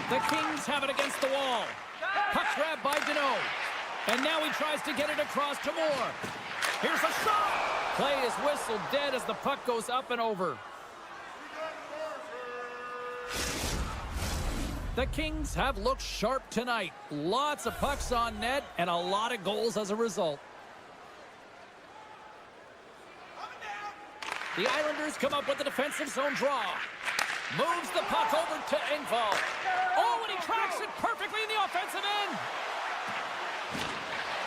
The Kings have it against the wall. Puck grab by Deneau. And now he tries to get it across to Moore. Here's a shot. Play is whistled dead as the puck goes up and over. The Kings have looked sharp tonight. Lots of pucks on net and a lot of goals as a result. The Islanders come up with the defensive zone draw. Moves the puck over to Engvall. Oh, and he tracks it perfectly in the offensive end.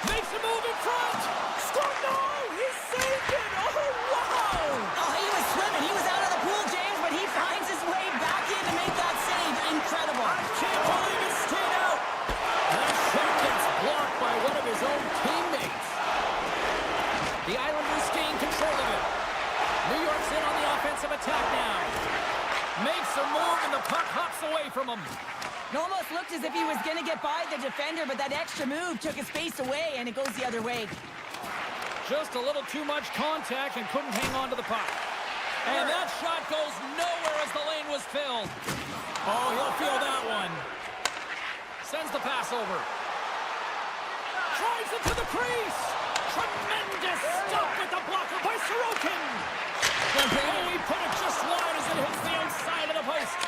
Makes a move in front. Score! No! He saved it! Oh, wow! Oh, he was swimming. He was out of the pool, James, but he finds his way back in to make that save. Incredible. I can't believe it stayed out. That shot gets blocked by one of his own teammates. The Islanders gain control of it. New York's in on the offensive attack now. Makes a move and the puck hops away from him. It almost looked as if he was going to get by the defender, but that extra move took his face away, and it goes the other way. Just a little too much contact and couldn't hang on to the puck. And that shot goes nowhere as the lane was filled. Oh, he'll feel that one. Sends the pass over. Drives into the crease. Tremendous stop with the blocker by Sorokin. Oh, he put it just wide as it hits the outside of the post.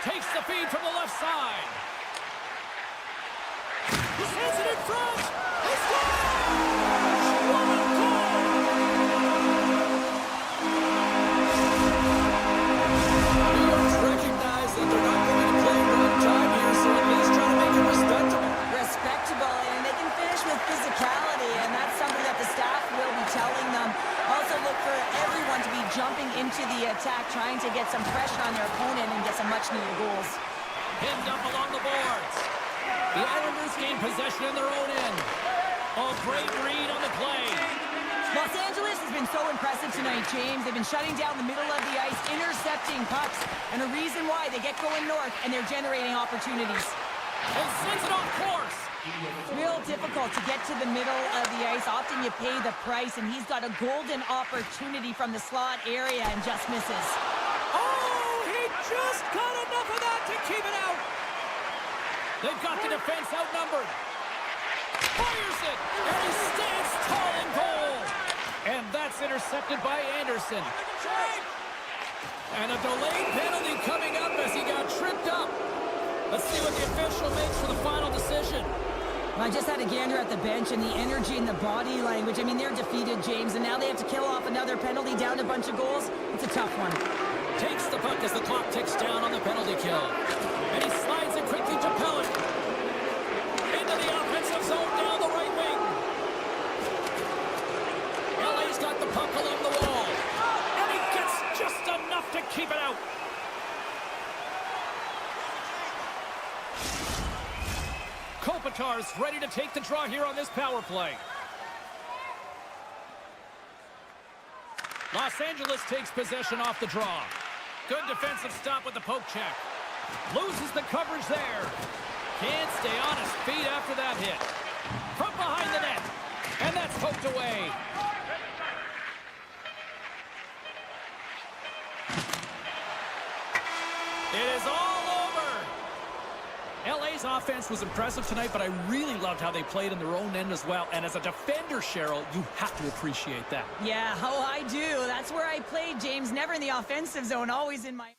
Takes the feed from the left side. He sends it in front. He scores! What a goal! New York's recognized that they're not going to play run time here, so at least try to make it respectable. Respectable, and they can finish with physicality, and that's something that the staff will be telling them. Also look for everyone to be jumping into the attack, trying to get some pressure on their opponent and get some much-needed goals. Pinned up along the boards. The Islanders gain possession in their own end. Oh, great read on the play. Los Angeles has been so impressive tonight, James. They've been shutting down the middle of the ice, intercepting pucks, and a reason why they get going north, and they're generating opportunities. And sends it off course. Real difficult to get to the middle of the ice. Often you pay the price, and he's got a golden opportunity from the slot area and just misses. Oh, he just got enough of that to keep it out. They've got the defense outnumbered. Fires it, and he stands tall in goal. And that's intercepted by Anderson. And a delayed penalty coming up as he got tripped up. Let's see what the official makes for the final decision. I just had a gander at the bench, and the energy and the body language. I mean, they're defeated, James, and now they have to kill off another penalty, down a bunch of goals. It's a tough one. Takes the puck as the clock ticks down on the penalty kill. And he slides it quickly to Pellet. Into the offensive zone down the right wing. LA's got the puck along the wall. And he gets just enough to keep it out. Kopitar's ready to take the draw here on this power play. Los Angeles takes possession off the draw. Good defensive stop with the poke check. Loses the coverage there. Can't stay on his feet after that hit. From behind the net. And that's poked away. It is all over. LA's offense was impressive tonight, but I really loved how they played in their own end as well. And as a defender, Cheryl, you have to appreciate that. Yeah, oh, I do. That's where I played, James. Never in the offensive zone, always in my...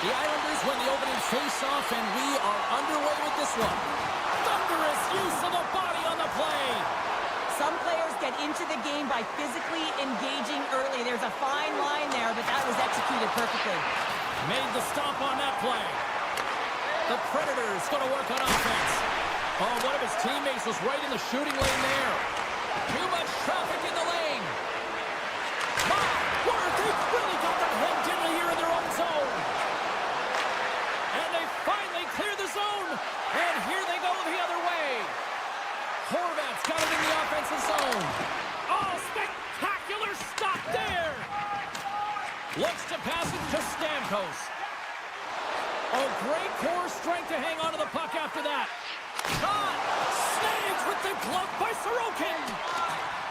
The Islanders win the opening face-off, and we are underway with this one. Thunderous use of the body on the play. Some players get into the game by physically engaging early. There's a fine line there, but that was executed perfectly. Made the stop on that play. The Predators going to work on offense. Oh, one of his teammates was right in the shooting lane there. Too much traffic in the lane. My word, they've really got them hemmed in here in their own zone. And they finally clear the zone. And here they go the other way. Horvat's got it in the offensive zone. Oh, spectacular stop there. Looks to pass it to Stamkos. Oh, great core strength to hang on to the puck after that. Shot! Snags with the glove by Sorokin.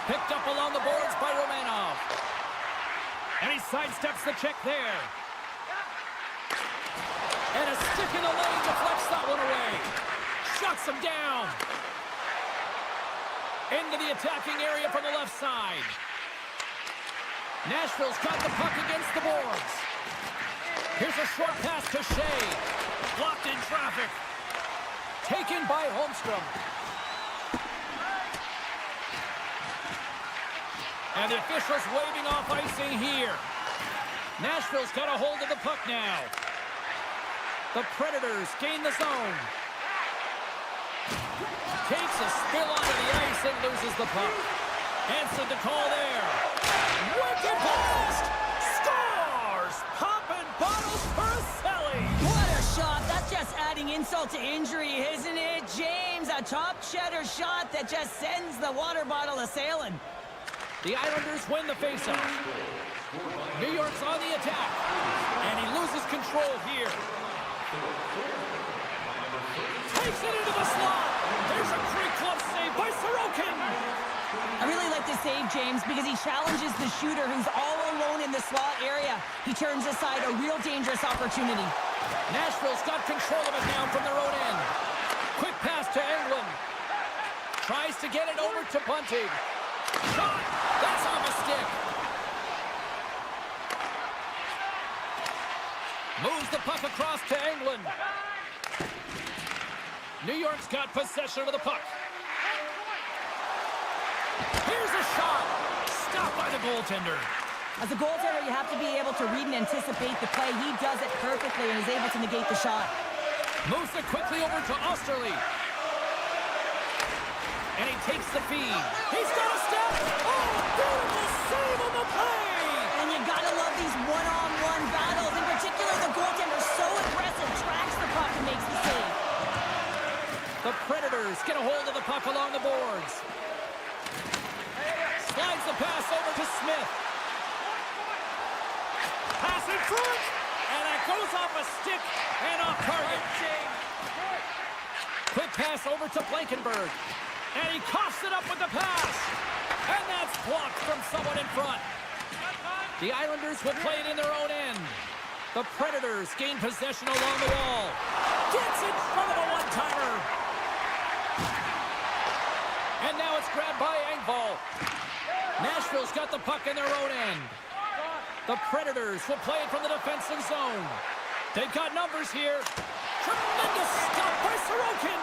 Picked up along the boards by Romanov. And he sidesteps the check there. And a stick in the lane deflects that one away. Shuts him down. Into the attacking area from the left side. Nashville's got the puck against the boards. Here's a short pass to Shea. Blocked in traffic. Taken by Holmstrom. And the officials waving off icing here. Nashville's got a hold of the puck now. The Predators gain the zone. Takes a spill onto the ice and loses the puck. Answered the call there. Wicked blast! Scores! Popping bottles for a Selly. What a shot. That's just adding insult to injury, isn't it, James? A top cheddar shot that just sends the water bottle a-sailing. The Islanders win the faceoff. New York's on the attack. And he loses control here. Takes it into the slot. There's a great glove save by Sorokin. I really like the save, James, because he challenges the shooter who's all alone in the slot area. He turns aside a real dangerous opportunity. Nashville's got control of it now from their own end. Quick pass to Englund. Tries to get it over to Bunting. Shot! That's off a stick. Moves the puck across to Englund. New York's got possession of the puck. Here's a shot. Stopped by the goaltender. As a goaltender, you have to be able to read and anticipate the play. He does it perfectly and is able to negate the shot. Moves it quickly over to Osterley. And he takes the feed. He's got a step. Oh, beautiful save on the play. And you gotta love these one-on-one battles. In particular, the goaltender so aggressive, tracks the puck and makes the save. The Predators get a hold of the puck along the boards. Slides the pass over to Smith. Pass in front. And it goes off a stick and off target. Quick pass over to Blankenberg. And he coughs it up with the pass. And that's blocked from someone in front. The Islanders will play it in their own end. The Predators gain possession along the wall. Gets in front of a one-timer. And now it's grabbed by Engvall. Nashville's got the puck in their own end. The Predators will play it from the defensive zone. They've got numbers here. Tremendous stop by Sorokin.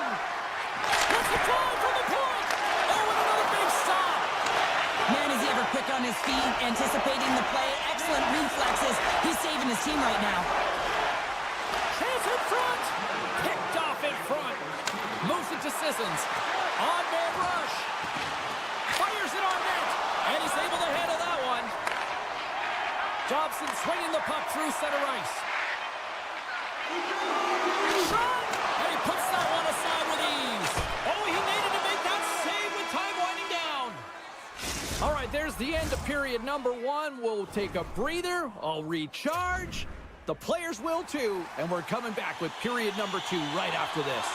Let's a drive from the point. Oh, and another big stop. Man, is he ever quick on his feet, anticipating the play. Excellent reflexes. He's saving his team right now. Chance in front. Picked off in front. Moves it to Sissons. On-man rush. Fires it on net. And he's able to handle that one. Dobson swinging the puck through center ice. Shot! And he puts that one aside with ease. Oh, he needed to make that save with time winding down. All right, there's the end of period number one. We'll take a breather. I'll recharge. The players will too. And we're coming back with period number two right after this.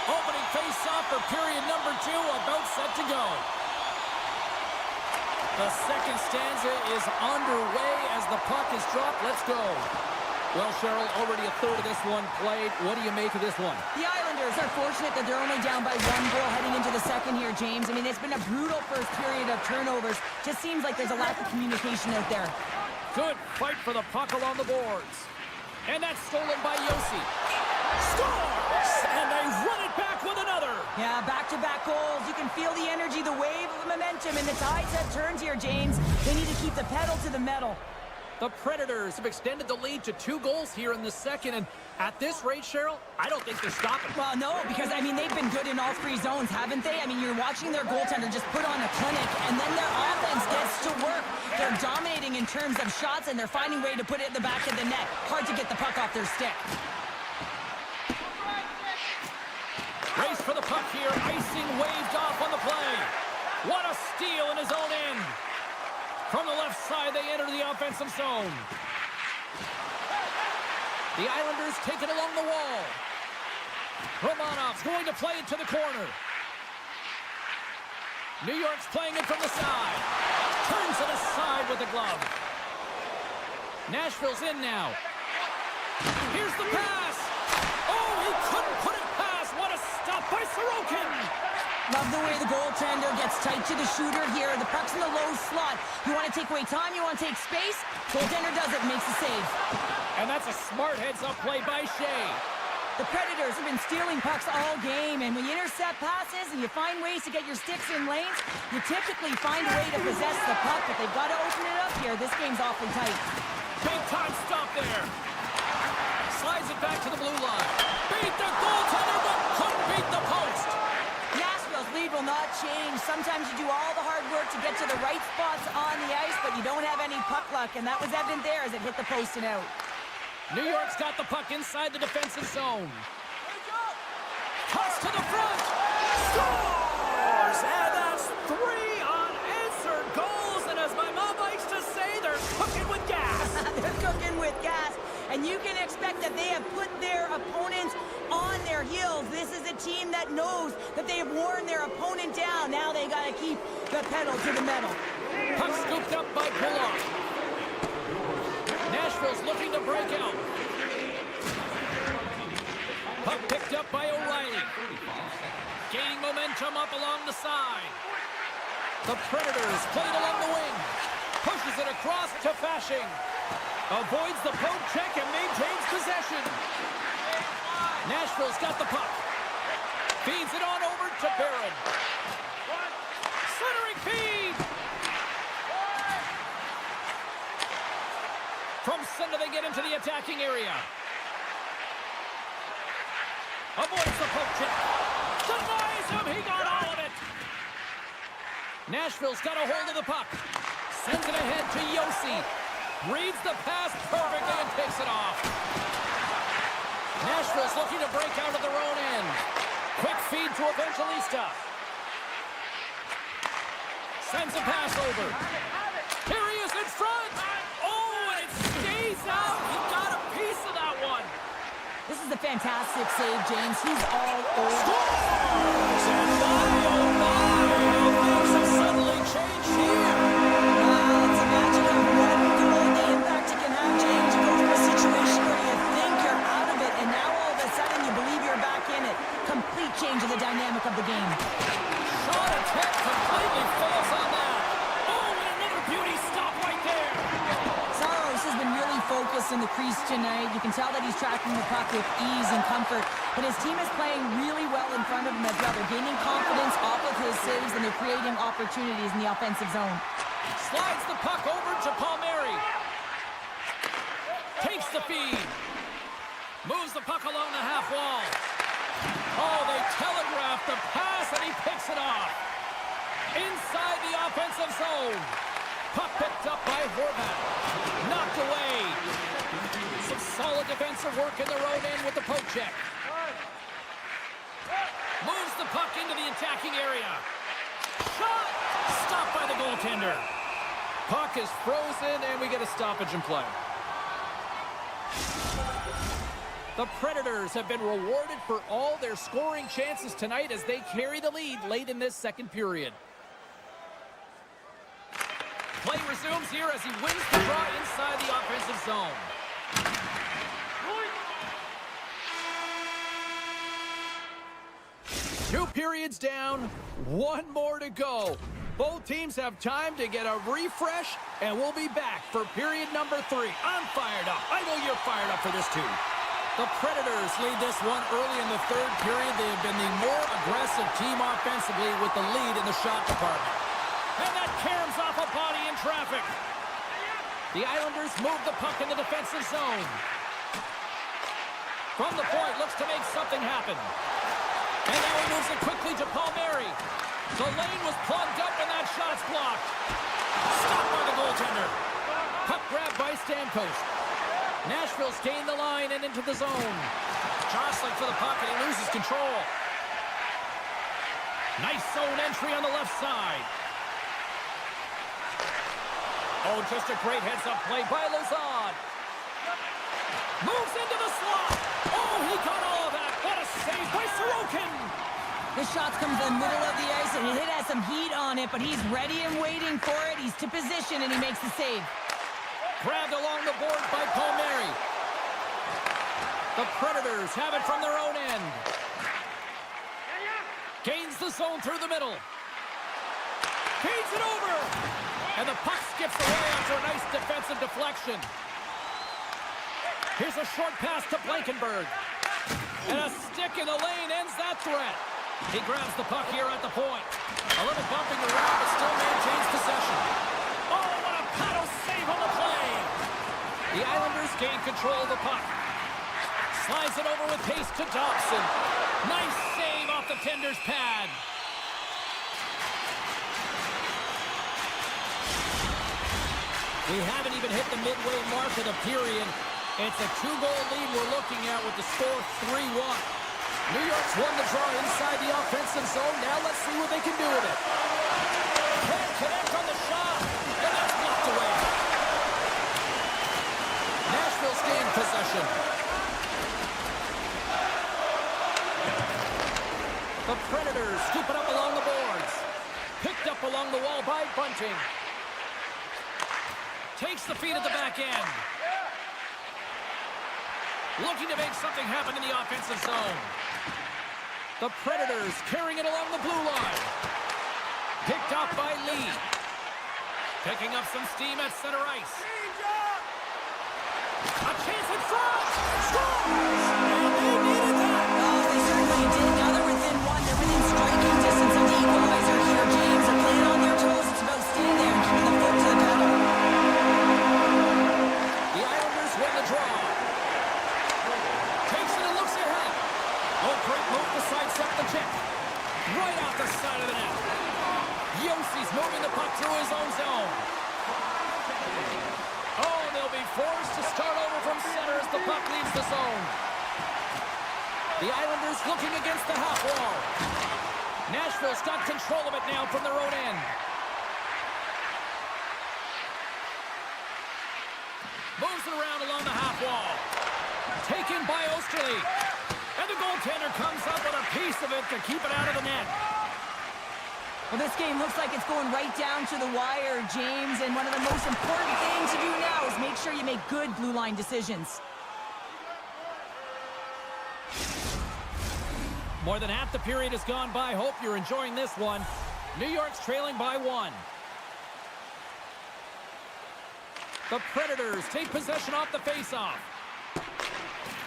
Opening face-off for period number two, about set to go. The second stanza is underway as the puck is dropped. Let's go. Well, Cheryl, already a third of this one played. What do you make of this one? The Islanders are fortunate that they're only down by one goal heading into the second here, James. I mean, it's been a brutal first period of turnovers. Just seems like there's a lack of communication out there. Good fight for the puck along the boards. And that's stolen by Yossi. Scores! And they run it back with another. Yeah, back-to-back goals. You can feel the energy, the wave of momentum, and the tides have turned here, James. They need to keep the pedal to the metal. The Predators have extended the lead to 2 goals here in the second, and at this rate, Cheryl, I don't think they're stopping. Well, no, because, I mean, they've been good in all 3 zones, haven't they? I mean, you're watching their goaltender just put on a clinic, and then their offense gets to work. They're dominating in terms of shots, and they're finding a way to put it in the back of the net. Hard to get the puck off their stick. Race for the puck here. Icing waved off on the play. What a steal in his own end. From the left side, they enter the offensive zone. The Islanders take it along the wall. Romanov's going to play it to the corner. New York's playing it from the side. Turns it aside with the glove. Nashville's in now. Here's the pass. Oh, he couldn't put it past. What a stop by Sorokin. Love the way the goaltender gets tight to the shooter here. The puck's in the low slot. You want to take away time, you want to take space. Goaltender does it, makes a save. And that's a smart heads-up play by Shea. The Predators have been stealing pucks all game, and when you intercept passes and you find ways to get your sticks in lanes, you typically find a way to possess the puck, but they've got to open it up here. This game's awfully tight. Big time stop there. Slides it back to the blue line. Beat the goaltender, but couldn't beat the post. Nashville's lead will not change. Sometimes you do all the hard work to get to the right spots on the ice, but you don't have any puck luck, and that was evident there as it hit the post and out. New York's got the puck inside the defensive zone. Toss to the front. Scores! And that's 3 unanswered goals. And as my mom likes to say, they're cooking with gas. They're cooking with gas. And you can expect that they have put their opponents on their heels. This is a team that knows that they have worn their opponent down. Now they got to keep the pedal to the metal. Puck scooped up by Bullock. Nashville's looking to break out. Puck picked up by O'Reilly. Gaining momentum up along the side. The Predators played along the wing. Pushes it across to Fasching. Avoids the poke check and maintains possession. Nashville's got the puck. Feeds it on over to Barron. Centering feed. From center, they get into the attacking area. Avoids the poke check. Denies him. He got all of it. Nashville's got a hold of the puck. Sends it ahead to Yossi. Reads the pass perfectly and takes it off. Nashville's looking to break out of their own end. Quick feed to Evangelista. Sends a pass over. Here he is in front. Oh, and it stays out. He got a piece of that one. This is a fantastic save, James. He's all over. Scores! And things have suddenly changed here. It's a magic of what goal, the impact it can have, James. You go from a situation where you think you're out of it, and now all of a sudden you believe you're back in it. Complete change of the dynamic of the game. Shot attempt completely fails on that. Oh, and another beauty stop right there. Saros has been really focused in the crease tonight. You can tell that he's tracking the puck with ease and comfort, but his team is playing really well in front of him as well. They're gaining confidence off of his saves, and they're creating opportunities in the offensive zone. Slides the puck over to Palmieri. Takes the feed. Moves the puck along the half wall. Oh, they telegraph the pass, and he picks it off. Inside the offensive zone. Puck picked up by Horvat. Knocked away. Some solid defensive work in their own end with the poke check. Moves the puck into the attacking area. Shot! Stopped by the goaltender. Puck is frozen, and we get a stoppage in play. The Predators have been rewarded for all their scoring chances tonight as they carry the lead late in this second period. Play resumes here as he wins the draw inside the offensive zone. Two periods down, one more to go. Both teams have time to get a refresh, and we'll be back for period number 3. I'm fired up. I know you're fired up for this too. The Predators lead this one early in the third period. They have been the more aggressive team offensively with the lead in the shot department. And that caroms off a body in traffic. The Islanders move the puck in the defensive zone. From the point, looks to make something happen. And now he moves it quickly to Palmieri. The lane was plugged up and that shot's blocked. Stopped by the goaltender. Puck grabbed by Stamkos. Nashville's gained the line and into the zone. Jostling for the puck and he loses control. Nice zone entry on the left side. Oh, just a great heads-up play by Lazard. Moves into the slot. Oh, he got all of that. What a save by Sorokin. The shot comes in the middle of the ice, and it has some heat on it, but he's ready and waiting for it. He's to position, and he makes the save. Grabbed along the boards by Palmieri. The Predators have it from their own end. Gains the zone through the middle. Gains it over. And the puck skips away after a nice defensive deflection. Here's a short pass to Blankenberg. And a stick in the lane ends that threat. He grabs the puck here at the point. A little bumping around, but still maintains possession. Oh, what a paddle save on the play. The Islanders gain control of the puck. Slides it over with pace to Dobson. Nice save off the tender's pad. We haven't even hit the midway mark of the period. It's a 2-goal lead we're looking at with the score 3-1. New York's won the draw inside the offensive zone. Now let's see what they can do with it. Can't connect on the shot. And that's blocked away. Nashville's gained possession. The Predators scoop it up along the boards. Picked up along the wall by Bunting. Takes the feed at the back end. Looking to make something happen in the offensive zone. The Predators carrying it along the blue line. Picked off by Lee. Picking up some steam at center ice. A chance in front. Scores! And they needed that. Oh, they certainly did. Now they're within one. They're within striking distance of the equalizer here. James are playing on their toes. It's about staying there and keeping the foot to the pedal. The Islanders win the draw. Takes it and looks ahead. Oh, great move to sidestep the check. Right off the side of the net. Yossi's moving the puck through his own zone. Oh, and they'll be forced to start over from center as the puck leaves the zone. The Islanders looking against the half wall. Nashville's got control of it now from their own end. Moves it around along the half wall. Taken by Osterley. And the goaltender comes up with a piece of it to keep it out of the net. Well, this game looks like it's going right down to the wire, James, and one of the most important things to do now is make sure you make good blue line decisions. More than half the period has gone by. Hope you're enjoying this one. New York's trailing by 1. The Predators take possession off the faceoff.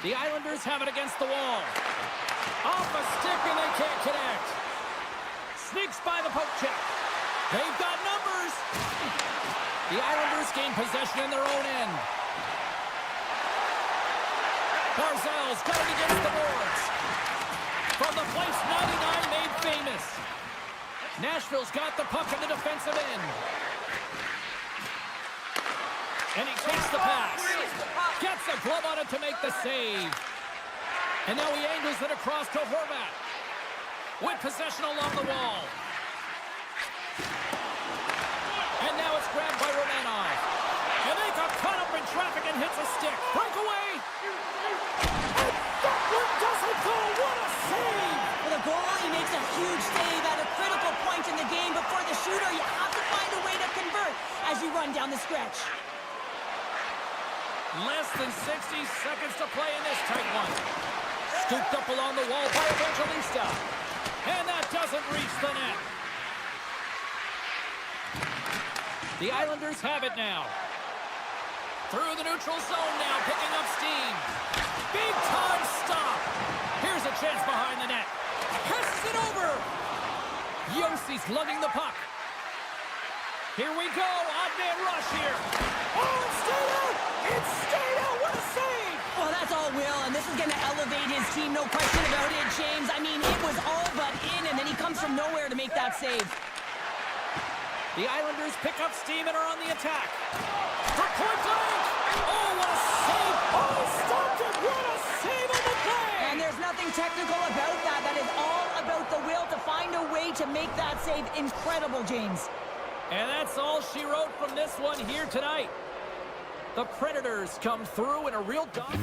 The Islanders have it against the wall. Off a stick and they can't connect. Sneaks by the poke check. They've got numbers. The Islanders gain possession in their own end. Barzal's got it against the boards. From the place 99 made famous. Nashville's got the puck in the defensive end. And he takes the pass. Gets a glove on it to make the save. And now he angles it across to Horvat. With possession along the wall. And now it's grabbed by Romanov. And they got caught up in traffic and hits a stick. Breakaway. And backward doesn't go. What a save. Well, the goalie makes a huge save at a critical point in the game, but for the shooter, you have to find a way to convert as you run down the stretch. Less than 60 seconds to play in this tight one. Scooped up along the wall by Evangelista. And that doesn't reach the net. The Islanders have it now. Through the neutral zone now, picking up steam. Big time stop. Here's a chance behind the net. Passes it over. Yossi's lugging the puck. Here we go. Odd man rush here. Oh, it's stayed out. It's stayed out. What a save. Well, that's all Will, and this is going to elevate his team, no question about it, James. I mean, it was all but in, and then he comes from nowhere to make that save. The Islanders pick up steam and are on the attack. For point blank. Oh, what a save. Oh, he stopped it. What a save on the play. And there's nothing technical about that. That is all about the will to find a way to make that save. Incredible, James. And that's all she wrote from this one here tonight. The Predators come through in a real dog.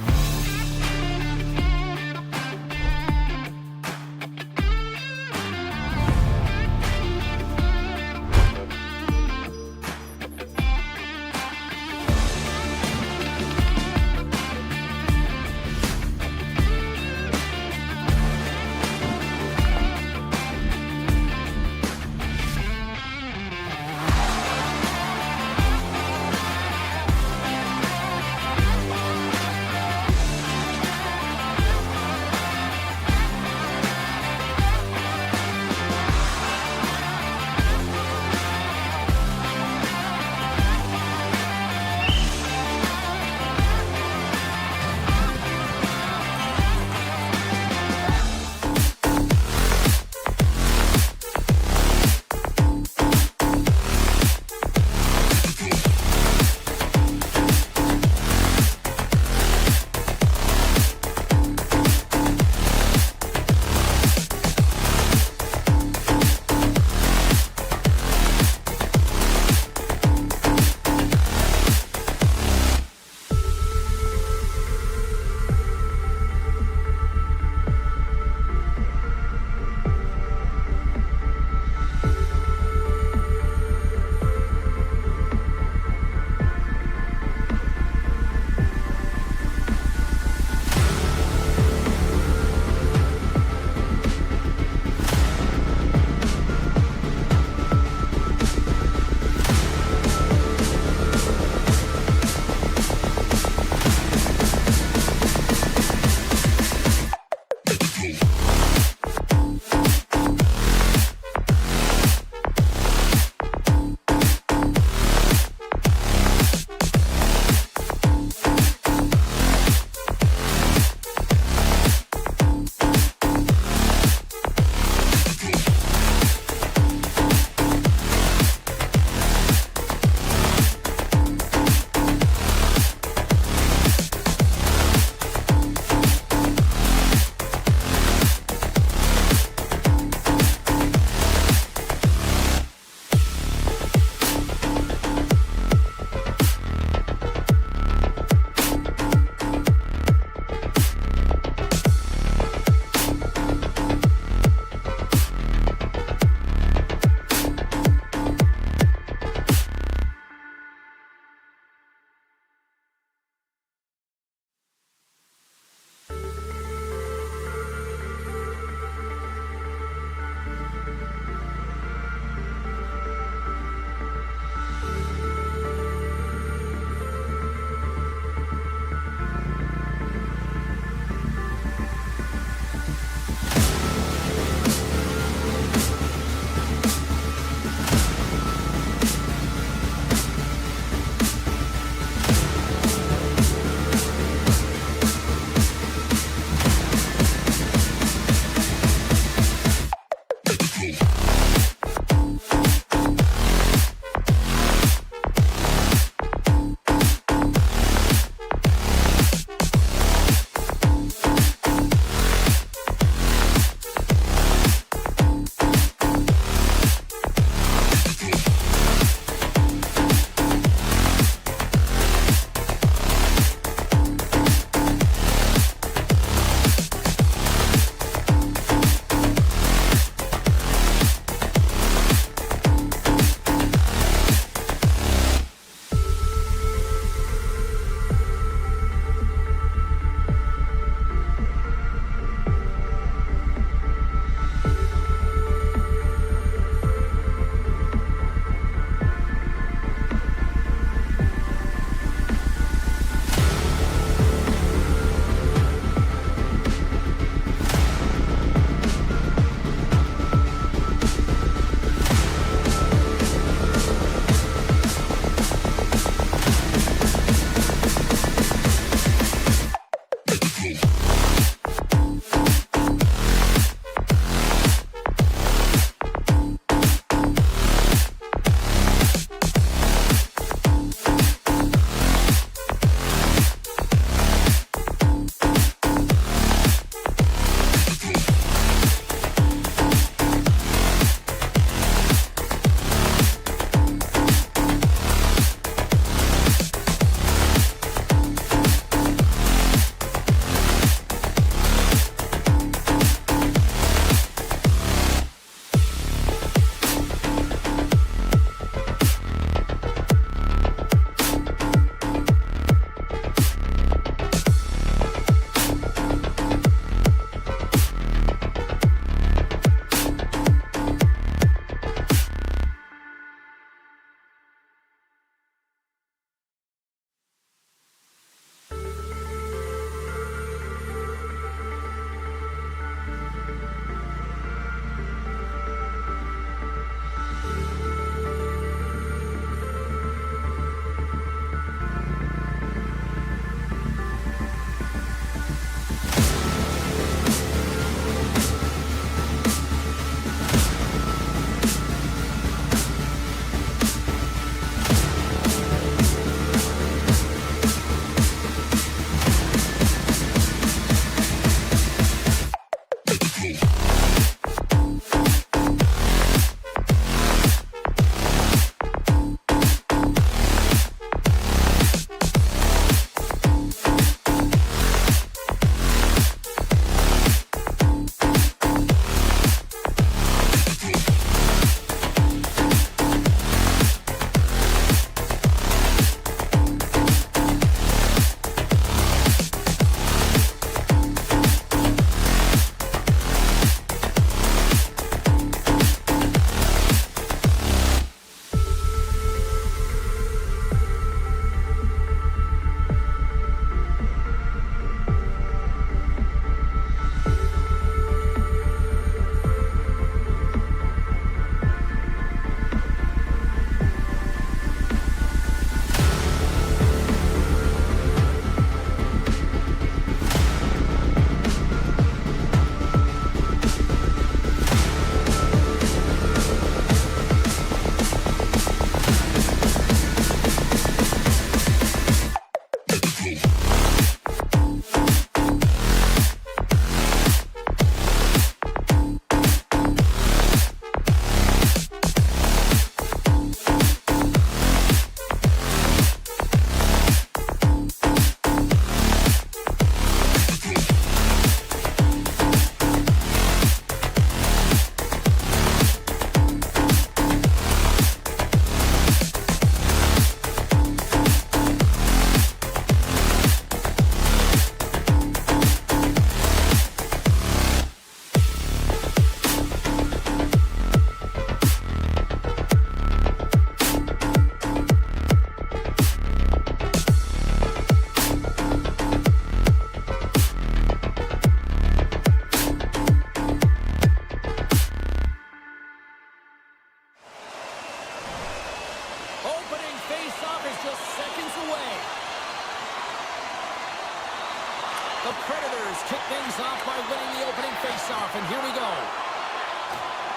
The Predators kick things off by winning the opening faceoff, and here we go.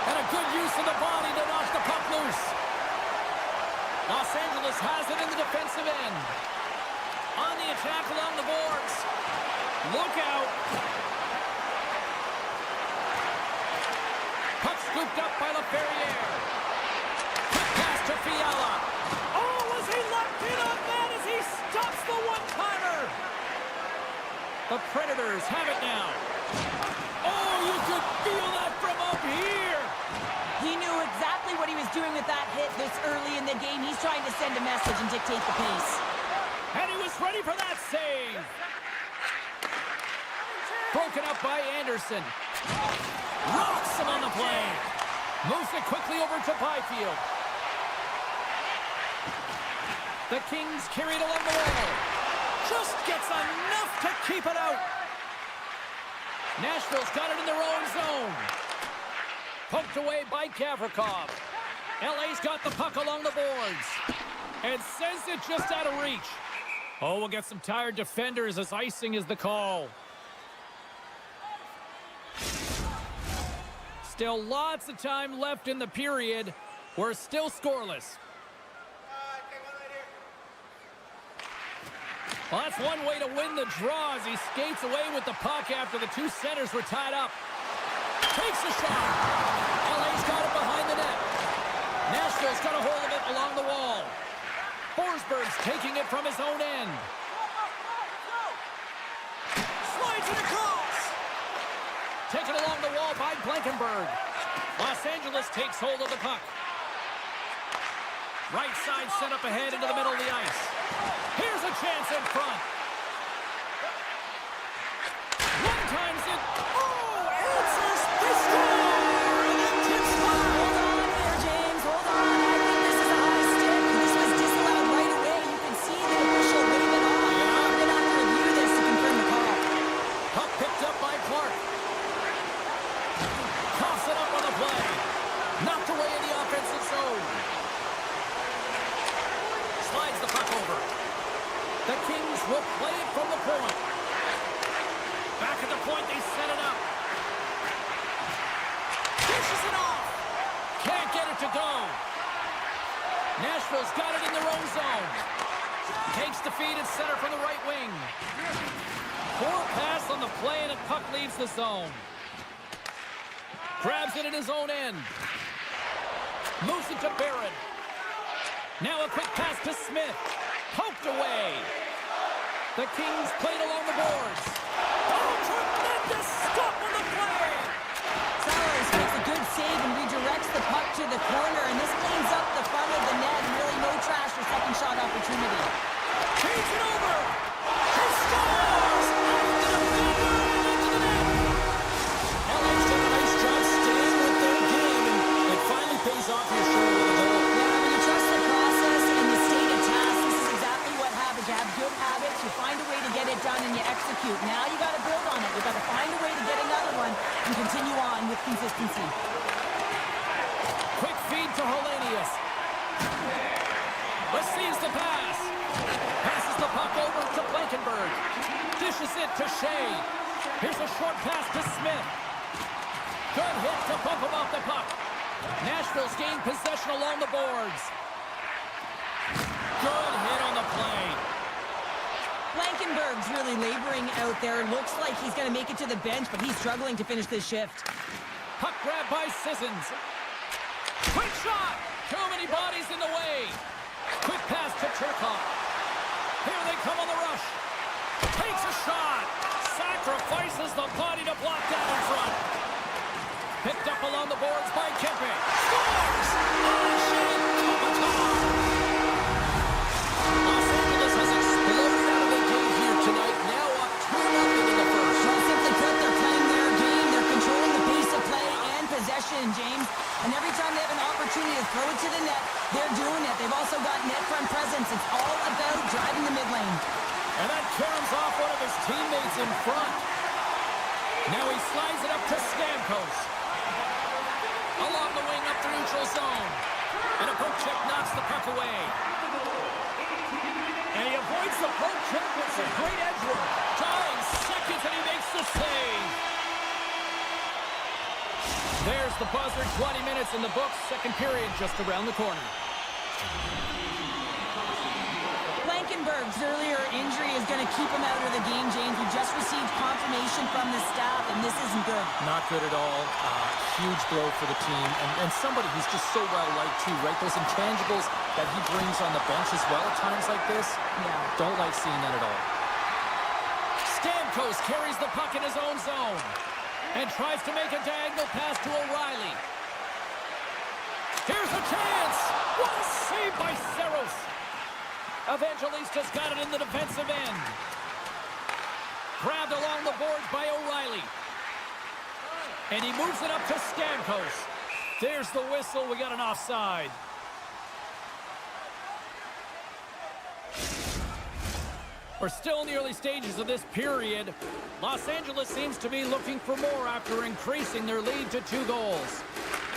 And a good use of the body to knock the puck loose. Los Angeles has it in the defensive end. On the attack along the boards. Look out. Puck scooped up by LaFerriere. Quick pass to Fiala. Oh, was he locked in on that as he stops the one-timer? The Predators have it now. Oh, you could feel that from up here. He knew exactly what he was doing with that hit this early in the game. He's trying to send a message and dictate the pace. And he was ready for that save. Broken up by Anderson. Rocks him on the play. Moves it quickly over to Byfield. The Kings carry it along the wall. Just gets enough to keep it out. Nashville's got it in their own zone. Poked away by Gavrikov. LA's got the puck along the boards. And sends it just out of reach. Oh, we'll get some tired defenders as icing is the call. Still lots of time left in the period. We're still scoreless. Well, that's one way to win the draw as he skates away with the puck after the two centers were tied up. Takes a shot. LA's got it behind the net. Nashville's got a hold of it along the wall. Forsberg's taking it from his own end. Slides it across. Taken along the wall by Blankenberg. Los Angeles takes hold of the puck. Right side set up ahead into the middle of the ice. Here's a chance in front. One times it. Oh, answers the score! And that tips fire. Hold on here, James. Hold on. I think this is a high stick. This was disallowed right away. You can see the official wave it off. Yeah. I'm going to have to review this to confirm the call. Puck picked up by Clark. Coughs it up on the play. Knocked away in the offensive zone. Slides the puck over. The Kings will play it from the point. Back at the point, they set it up. Pushes it off. Can't get it to go. Nashville's got it in their own zone. Takes the feed at center from the right wing. Poor pass on the play, and the puck leaves the zone. Grabs it in his own end. Moves it to Barrett. Now a quick pass to Smith. Poked away. The Kings played along the boards. Oh, tremendous stop on the play. Sellers makes a good save and redirects the puck to the corner, and this cleans up the front of the net, and really no trash for second shot opportunity. Change it over. He scores! Off the defender and into the net. LA's done a nice job staying with their game, and it finally pays off here short of the goal. Yeah, when you trust the process and the stated task, this is exactly what happens. You have good habits, you find a way to get it done, and you execute. Now you got to build on it. You got to find a way to get another one and continue on with consistency. Quick feed to Hellenius. Receives the pass. Passes the puck over to Blankenberg. Dishes it to Shea. Here's a short pass to Smith. Good hit to bump him off the puck. Nashville's gained possession along the boards. Good hit on the play. Blankenberg's really laboring out there. Looks like he's going to make it to the bench, but he's struggling to finish this shift. Puck grab by Sissons. Quick shot! Too many bodies in the way. Quick pass to Turcotte. Here they come on the rush. Takes a shot. Sacrifices the body to block that in front. Picked up along the boards by Kempe. Scores! Los Angeles has exploded out of the game here tonight. Now up 2-0 in the first. Well, simply put, they're playing their game. They're controlling the pace of play and possession, James. And every time they have an opportunity to throw it to the net, they're doing it. They've also got net front presence. It's all about driving the mid lane. And that caroms off one of his teammates in front. Now he slides it up to Stamkos. Along the wing up the neutral zone. And a poke check knocks the puck away. And he avoids the poke check with some great edge work. Tying seconds and he makes the save. There's the buzzer, 20 minutes in the books. Second period just around the corner. Blankenberg's earlier injury is going to keep him out of the game, James. We just received confirmation from the staff, and this isn't good. Not good at all. Huge blow for the team. And somebody who's just so well-liked, too, right? Those intangibles that he brings on the bench as well at times like this. Yeah. Don't like seeing that at all. Stamkos carries the puck in his own zone and tries to make a diagonal pass to O'Reilly. Here's a chance! What a save by Saros! Evangelista's got it in the defensive end. Grabbed along the boards by O'Reilly. And he moves it up to Stamkos. There's the whistle. We got an offside. We're still in the early stages of this period. Los Angeles seems to be looking for more after increasing their lead to 2 goals.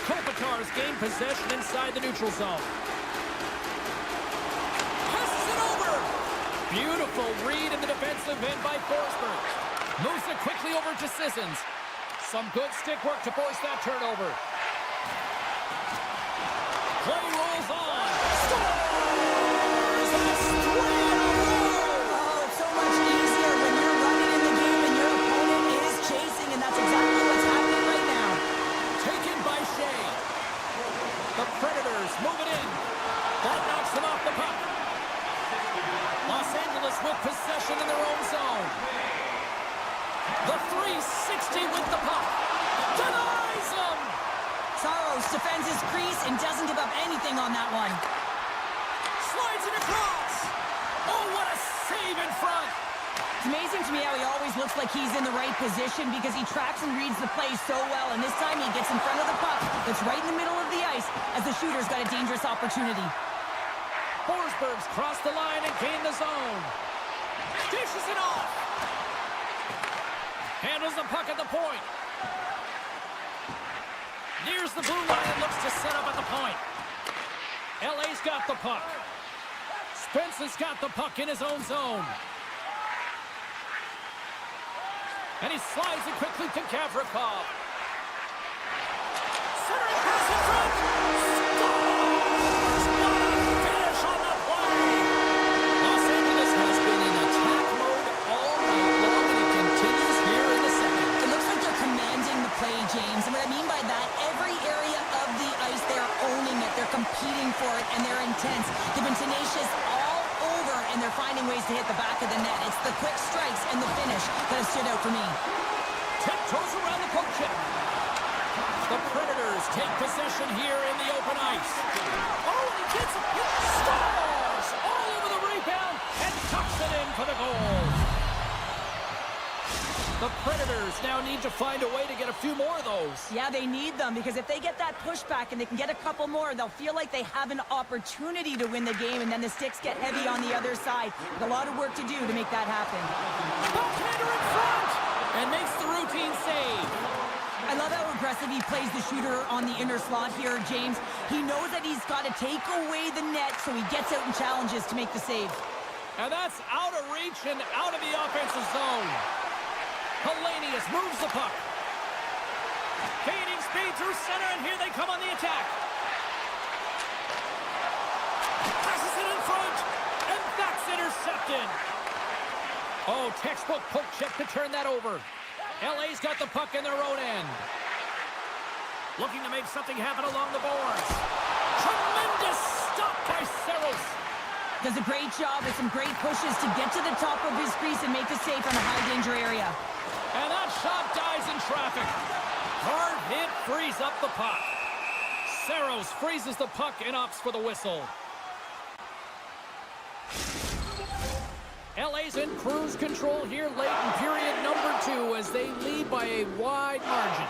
Kopitar's gained possession inside the neutral zone. Passes it over! Beautiful read in the defensive end by Forsberg. Moves it quickly over to Sissons. Some good stick work to force that turnover. Play rolls on. Scores! That's 3 in a row! Oh, it's so much easier when you're running in the game and your opponent is chasing, and that's exactly what's happening right now. Taken by Shea. The Predators move it in. That knocks them off the puck. Los Angeles with possession in their own zone. The 360 with the puck. Denies them! Saros defends his crease and doesn't give up anything on that one. Slides it across. Oh, what a save in front. It's amazing to me how he always looks like he's in the right position because he tracks and reads the play so well, and this time he gets in front of the puck that's right in the middle of the ice as the shooter's got a dangerous opportunity. Forsberg's crossed the line and gained the zone. Dishes it off. Handles the puck at the point. Nears the blue line and looks to set up at the point. LA's got the puck. Spence has got the puck in his own zone. And he slides it quickly to Gavrikov. Centering pass in front. Scores! What a finish on the play! Los Angeles has been in attack mode all night long, and it continues here in the second. It looks like they're commanding the play, James. And what I mean by that, every area of the ice, they're owning it. They're competing for it, and they're intense. They've been tenacious all over, and they're finding ways to hit the back of the net. It's the quick strikes and the finish that have stood out for me. Tiptoes around the poke check. The Predators take possession here in the open ice. Oh, and he gets it. He scores! All over the rebound and tucks it in for the goal. The Predators now need to find a way to get a few more of those. Yeah, they need them because if they get that pushback and they can get a couple more, they'll feel like they have an opportunity to win the game, and then the sticks get heavy on the other side. A lot of work to do to make that happen. Backhander in front and makes the routine save. I love how aggressive he plays the shooter on the inner slot here, James. He knows that he's got to take away the net, so he gets out and challenges to make the save. And that's out of reach and out of the offensive zone. Hellenius moves the puck. Gaining speed through center, and here they come on the attack. Passes it in front, and that's intercepted. Oh, textbook poke check to turn that over. LA's got the puck in their own end. Looking to make something happen along the boards. Tremendous stop by Saros. Does a great job with some great pushes to get to the top of his crease and make the save from a high-danger area. And that shot dies in traffic. Hard hit frees up the puck. Saros freezes the puck and opts for the whistle. LA's in cruise control here late in period number 2 as they lead by a wide margin.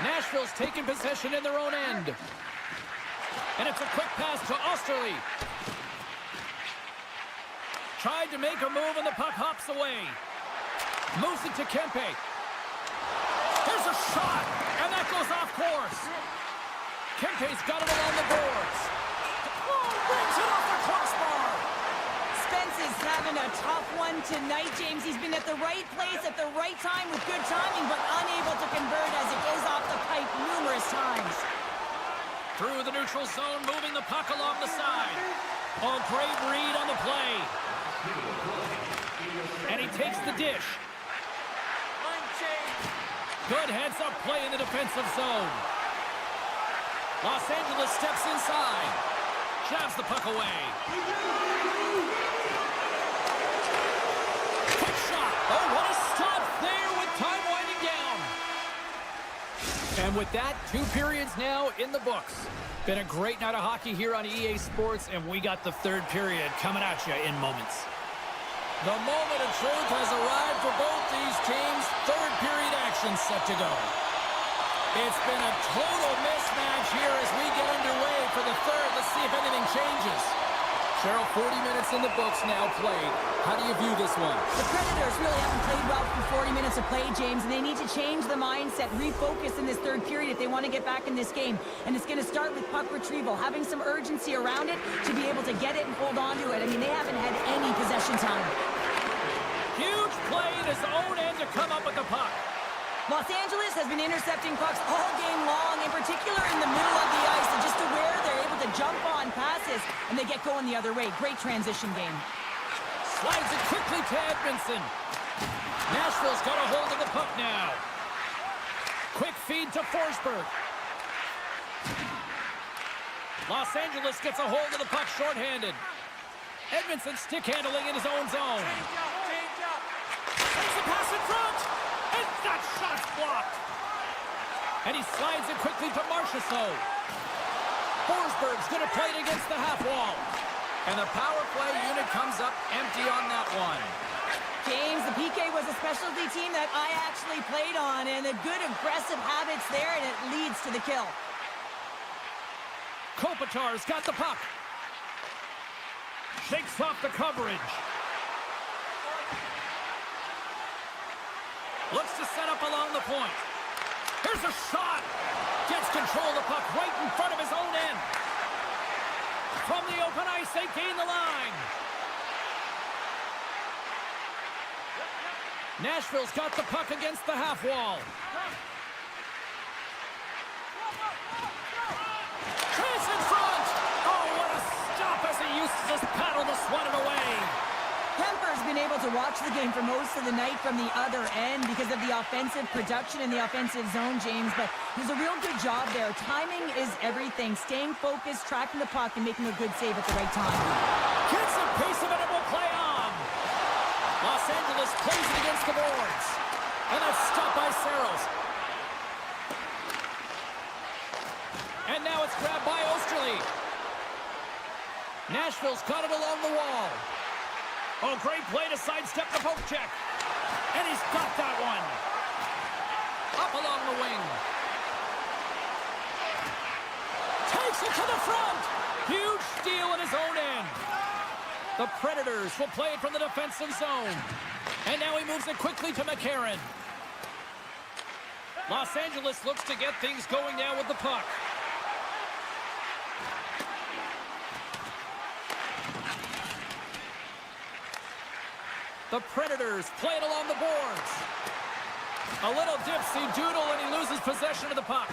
Nashville's taking possession in their own end. And it's a quick pass to Osterley. Tried to make a move and the puck hops away. Moves it to Kempe. There's a shot, and that goes off course. Kempe's got it along the boards. Oh, brings it off the crossbar. Spence is having a tough one tonight, James. He's been at the right place at the right time with good timing, but unable to convert as it goes off the pipe numerous times. Through the neutral zone, moving the puck along the side. Oh, great read on the play. And he takes the dish. Good heads-up play in the defensive zone. Los Angeles steps inside. Jabs the puck away. Quick shot. Oh, what a stop there with time winding down. And with that, 2 periods now in the books. Been a great night of hockey here on EA Sports, and we got the 3rd period coming at you in moments. The moment of truth has arrived for both these teams. 3rd period action set to go. It's been a total mismatch here as we get underway for the 3rd. Let's see if anything changes. Cheryl, 40 minutes in the books now played. How do you view this one? The Predators really haven't played well for 40 minutes of play, James, and they need to change the mindset, refocus in this 3rd period if they want to get back in this game. And it's going to start with puck retrieval, having some urgency around it to be able to get it and hold on to it. I mean, they haven't had any possession time. Huge play play in his own end to come up with the puck. Los Angeles has been intercepting pucks all game long, in particular in the middle of the ice. And just to where they're able to jump on passes, and they get going the other way. Great transition game. Slides it quickly to Edmondson. Nashville's got a hold of the puck now. Quick feed to Forsberg. Los Angeles gets a hold of the puck shorthanded. Edmondson stick handling in his own zone. Takes a pass in front. And that shot's blocked. And he slides it quickly to Marchessault. Forsberg's going to play it against the half wall. And the power play unit comes up empty on that one. James, the PK was a specialty team that I actually played on, and the good aggressive habits there, and it leads to the kill. Kopitar's got the puck. Shakes off the coverage. Looks to set up along the point. Here's a shot. Gets control of the puck right in front of his own end. From the open ice, they gain the line. Nashville's got the puck against the half wall. Chance in front. Oh, what a stop as he uses his paddle to swat it away. Kemper's been able to watch the game for most of the night from the other end because of the offensive production in the offensive zone, James, but there's a real good job there. Timing is everything. Staying focused, tracking the puck, and making a good save at the right time. Gets a piece of it and will play on. Los Angeles plays it against the boards. And that's stopped by Saros. And now it's grabbed by Osterley. Nashville's got it along the wall. Oh, great play to sidestep the poke check. And he's got that one. Up along the wing. Takes it to the front. Huge steal in his own end. The Predators will play it from the defensive zone. And now he moves it quickly to McCarron. Los Angeles looks to get things going now with the puck. The Predators play it along the boards. A little dipsy doodle and he loses possession of the puck.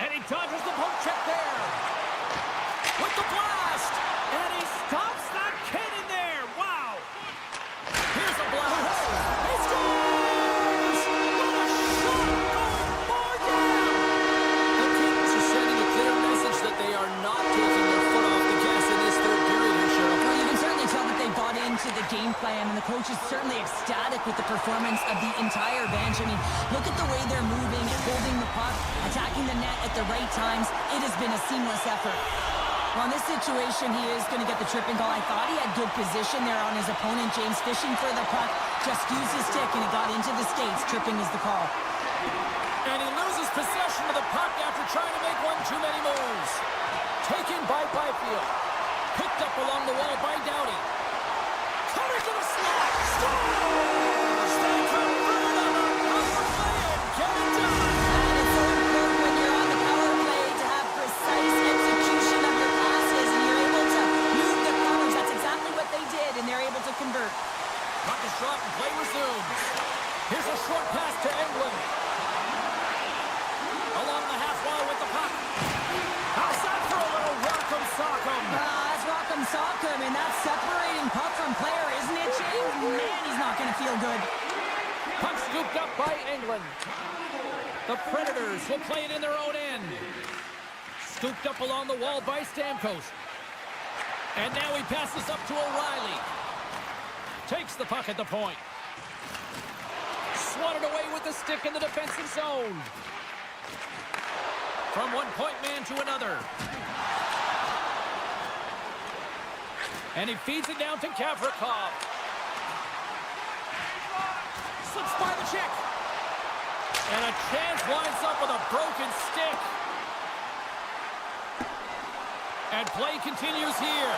And he dodges the poke check there. With the blast. And he stops that kid in there. Wow. Here's a blast. He scores! What a shot going far down. The Kings are sending a clear message that they are not taking their foot off the gas in this third period here, Cheryl. Well, you can certainly tell that they bought into the game plan, and the coach is certainly ecstatic with the performance of the entire bench. I mean, look at the way they're moving, holding the puck, attacking the net at the right times. It has been a seamless effort. Well, in this situation, he is going to get the tripping goal. I thought he had good position there on his opponent. James fishing for the puck, just used his stick, and it got into the skates. Tripping is the call. And he loses possession of the puck after trying to make one too many moves. Taken by Byfield. Picked up along the wall by Doughty. Cutter to the slot. Scores! They convert on a power play and get it done. And it's so important when you're on the power play to have precise execution of your passes, and you're able to move the corners. That's exactly what they did, and they're able to convert. Puck is dropped and play resumes. Here's a short pass to Englund. Along the half wall with the puck. How's that for a little rock'em sock'em? That's rock'em sock'em, and that's separating puck from player, isn't it, James? Man, he's not going to feel good. Puck scooped up by Englund. The Predators will play it in their own end. Scooped up along the wall by Stamkos. And now he passes up to O'Reilly. Takes the puck at the point. Swatted away with the stick in the defensive zone. From one point man to another. And he feeds it down to Gavrikov. Slips by the check. And a chance winds up with a broken stick. And play continues here.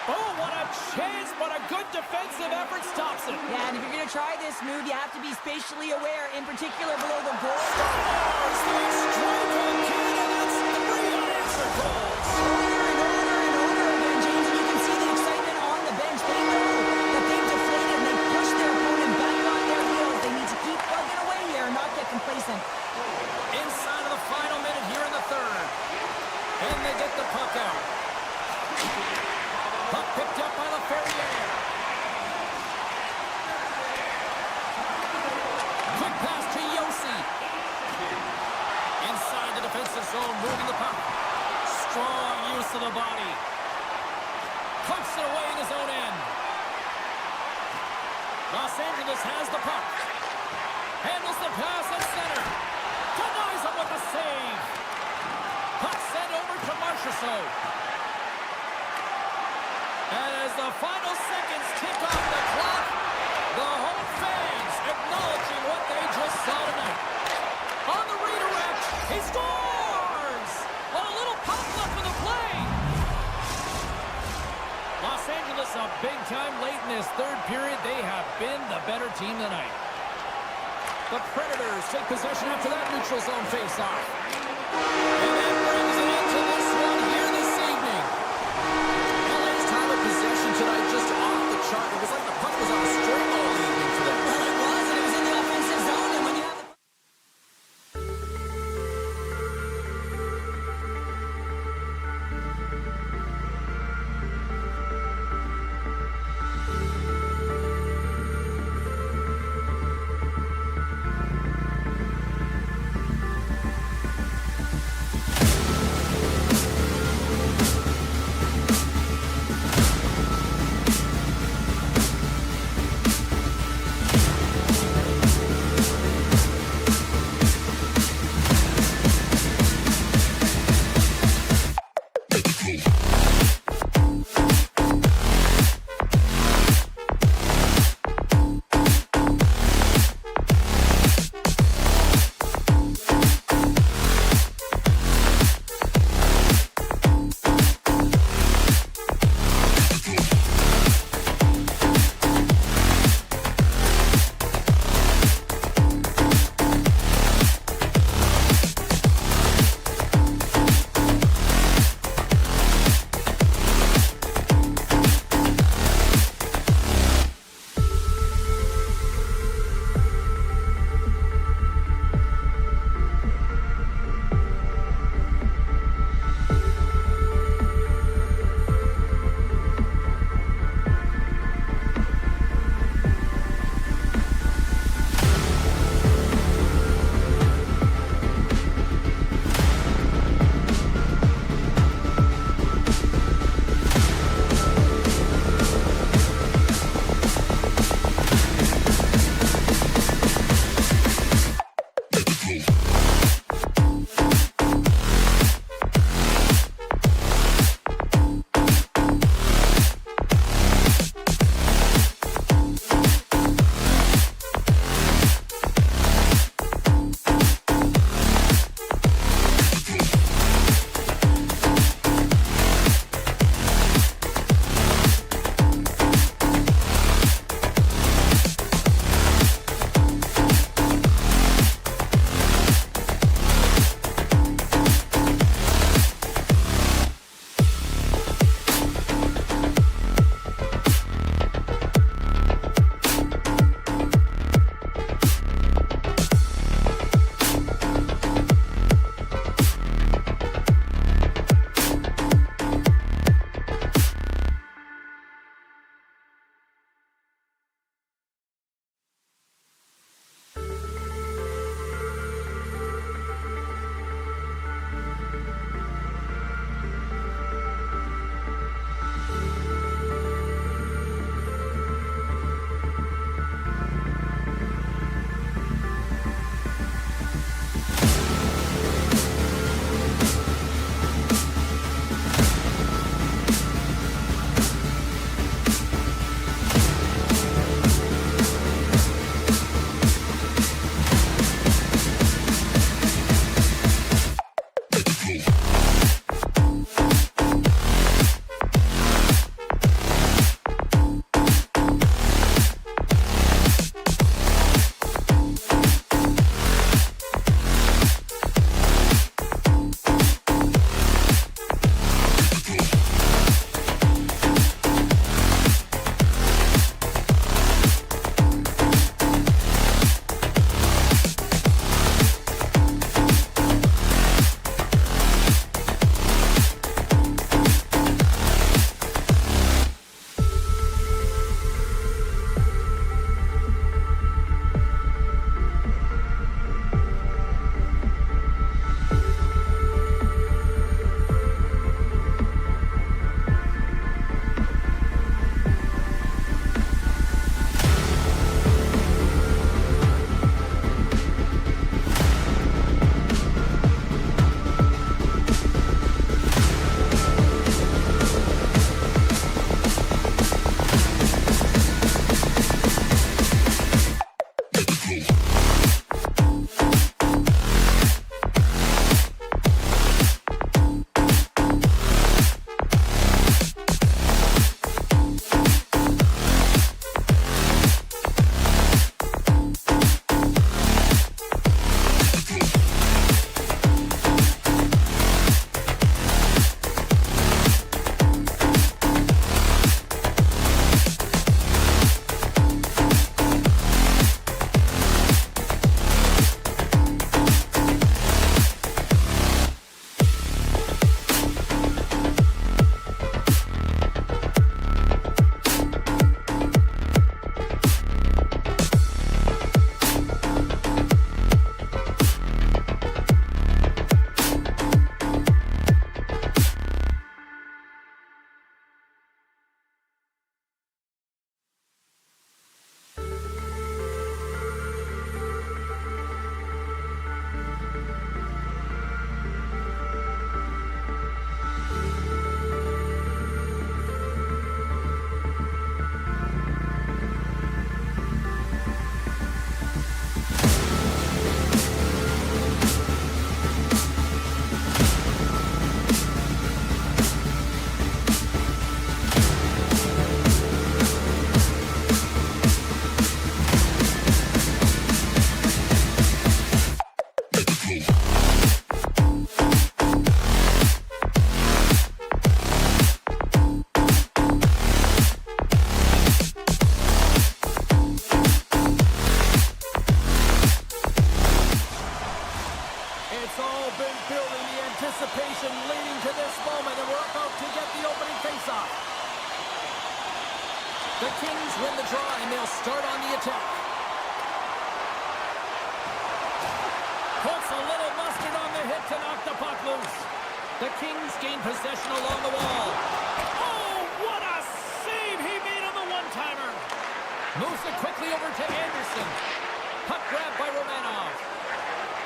Oh, what a chance, but a good defensive effort stops it. Yeah, and if you're going to try this move, you have to be spatially aware, in particular below the goal. Scores the strike again, and that's 3 unanswered goals. Over and over and over again, James, and you can see the excitement on the bench. They Pumps it away in his own end. Los Angeles has the puck. Handles the pass at center. Denies him with a save. Puck sent over to Marchessault. And as the final seconds tick off the clock, the home fans acknowledging what they just saw tonight. On the redirect, he scores! On a little pop left for the play. Los Angeles up big time late in this third period. They have been the better team tonight. The Predators take possession after that neutral zone face-off. And that brings it into this one here this evening. LA's time of possession tonight just off the chart. It was like the puck was on a string all evening for them. Well, it was, and it was in the offensive zone, and when you have the... The Kings win the draw, and they'll start on the attack. Puts a little mustard on the hit to knock the puck loose. The Kings gain possession along the wall. Oh, what a save he made on the one-timer. Moves it quickly over to Anderson. Puck grab by Romanov.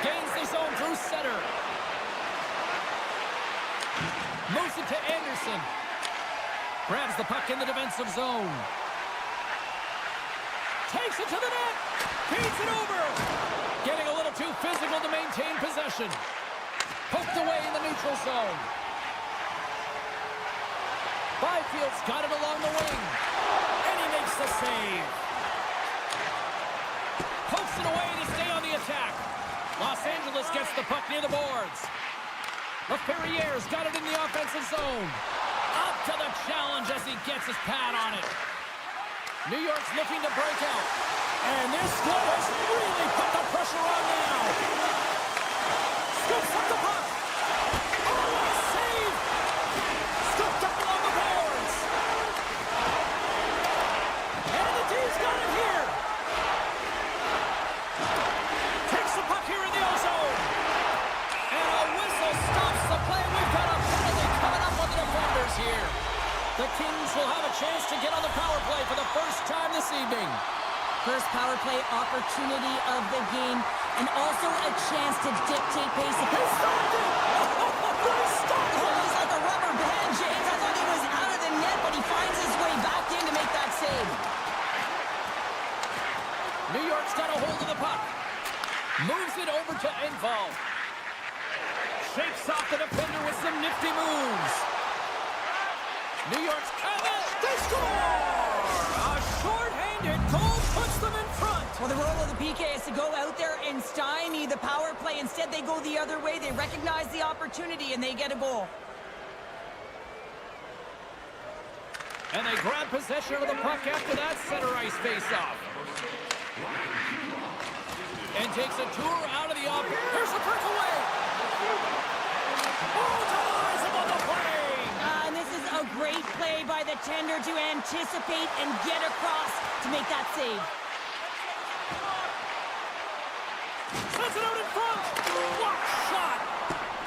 Gains the zone through center. Moves it to Anderson. Grabs the puck in the defensive zone. Takes it to the net. Feeds it over. Getting a little too physical to maintain possession. Poked away in the neutral zone. Byfield's got it along the wing. And he makes the save. Pokes it away to stay on the attack. Los Angeles gets the puck near the boards. LaFerriere's got it in the offensive zone. Up to the challenge as he gets his pad on it. New York's looking to break out. And this squad has really put the pressure on now. Scoops up the puck. Oh, what a save! Scooped up along the boards. And the D's got it here. Takes the puck here in the O-zone. And a whistle stops the play. We've got a penalty coming up on the defenders here. The Kings will have a chance to get on the power play for the first time this evening. First power play opportunity of the game, and also a chance to dictate pace. He stopped it! He stopped it! He's like a rubber band, James. I thought he was out of the net, but he finds his way back in to make that save. New York's got a hold of the puck. Moves it over to Engvall. Shakes off the defender with some nifty moves. New York's coming. They score! A short-handed goal puts them in front. Well, the role of the PK is to go out there and stymie the power play. Instead, they go the other way. They recognize the opportunity, and they get a goal. And they grab possession of the puck after that center ice face-off. And takes a tour out of the offense. Here's the breakaway. Oh, denies him on the play. And this is a great play by the tender to anticipate and get across to make that save. Sends it out in front. What shot!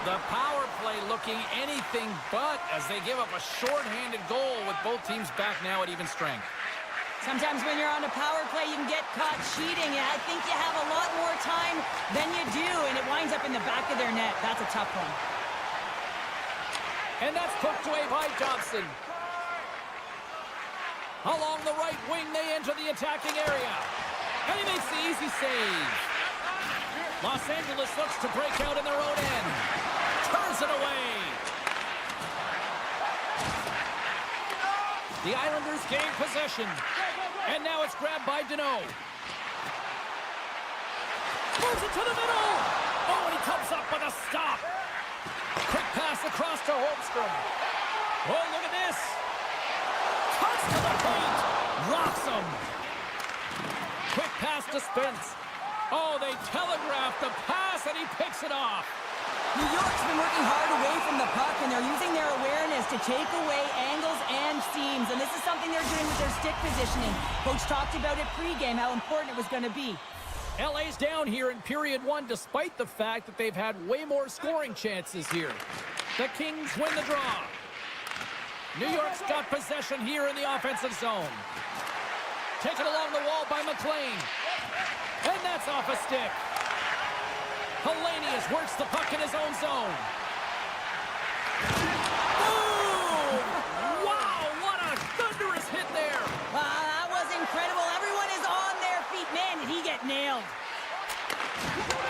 The power play looking anything but as they give up a short-handed goal with both teams back now at even strength. Sometimes when you're on a power play, you can get caught cheating, and I think you have a lot more time than you do, and it winds up in the back of their net. That's a tough one. And that's poked away by Dobson. Along the right wing, they enter the attacking area. And he makes the easy save. Los Angeles looks to break out in their own end. Turns it away. The Islanders gain possession. And now it's grabbed by Deneau. Moves it to the middle. Oh, and he comes up with a stop. Quick pass across to Holmstrom. Oh, look at this. Cuts to the paint. Rocks him. Quick pass to Spence. Oh, they telegraphed the pass, and he picks it off. New York's been working hard away from the puck, and they're using their awareness to take away angles and seams. And this is something they're doing with their stick positioning. Coach talked about it pregame, how important it was going to be. LA's down here in period one, despite the fact that they've had way more scoring chances here. The Kings win the draw. New York's got possession here in the offensive zone. Taken along the wall by McLean. And that's off a stick. Hellenius works the puck in his own zone. Boom! Wow, what a thunderous hit there. Wow, that was incredible. Everyone is on their feet. Man, did he get nailed.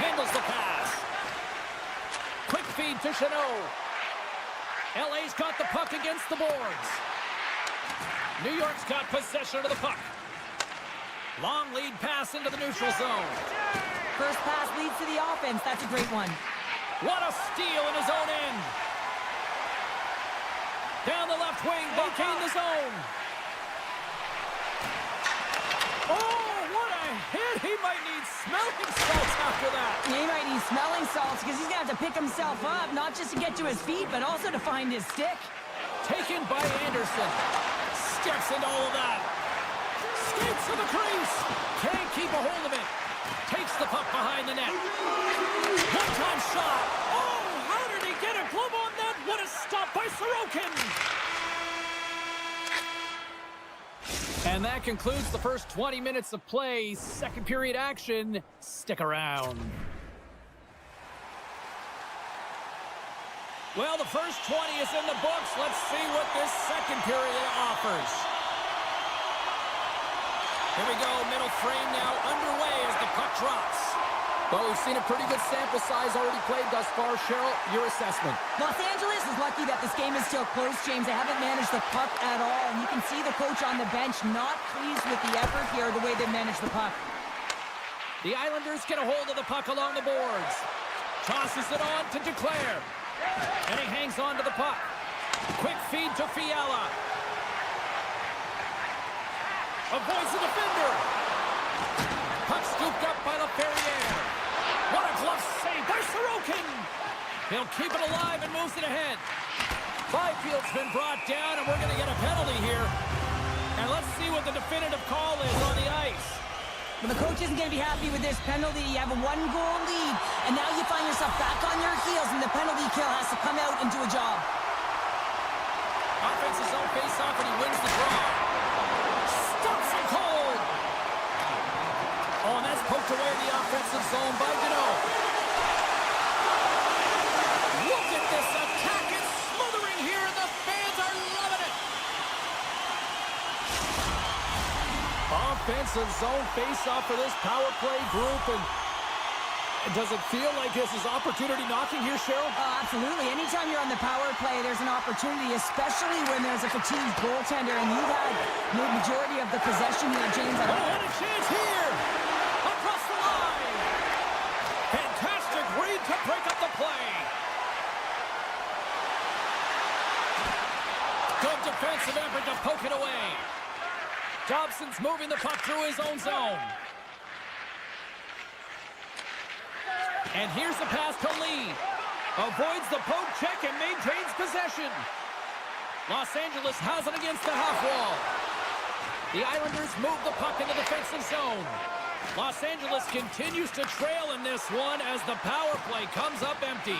Handles the pass. Quick feed to Chanot. LA's got the puck against the boards. New York's got possession of the puck. Long lead pass into the neutral zone. First pass leads to the offense. That's a great one. What a steal in his own end. Down the left wing, they gain the zone. Oh, what a hit. He might need smelling salts after that. He might need smelling salts because he's going to have to pick himself up, not just to get to his feet, but also to find his stick. Taken by Anderson. Steps into all of that. Skates to the crease. Can't keep a hold of it. Takes the puck behind the net. One-time shot. Oh, how did he get a glove on that? What a stop by Sorokin. And that concludes the first 20 minutes of play. Second period action. Stick around. Well, the first 20 is in the books. Let's see what this second period offers. Here we go, middle frame now underway as the puck drops. Well, we've seen a pretty good sample size already played thus far. Cheryl, your assessment. Los Angeles is lucky that this game is still close, James. They haven't managed the puck at all, and you can see the coach on the bench not pleased with the effort here, the way they managed the puck. The Islanders get a hold of the puck along the boards. Tosses it on to Declare. And he hangs on to the puck. Quick feed to Fiala. Avoids the defender. Puck scooped up by LaFerriere. What a glove save by Sorokin. He'll keep it alive and moves it ahead. Byfield's been brought down, and we're going to get a penalty here. And let's see what the definitive call is on the ice. Well, the coach isn't going to be happy with this penalty. You have a one-goal lead, and now you find yourself back on your heels, and the penalty kill has to come out and do a job. Offense's own face-off, and he wins the draw. Stops him cold. Oh, and that's poked away in the offensive zone by Gano. Look at this attack. It's smothering here, and the fans are loving it. Offensive zone face-off for this power play group, and does it feel like this is opportunity knocking here, Cheryl? Oh, absolutely. Anytime you're on the power play, there's an opportunity, especially when there's a fatigued goaltender, and you've had the majority of the possession here, James. Oh, and a chance here! Across the line! Fantastic read to break up the play! Good defensive effort to poke it away. Dobson's moving the puck through his own zone. And here's the pass to Lee. Avoids the poke check and maintains possession. Los Angeles has it against the half wall. The Islanders move the puck in the defensive zone. Los Angeles continues to trail in this one as the power play comes up empty.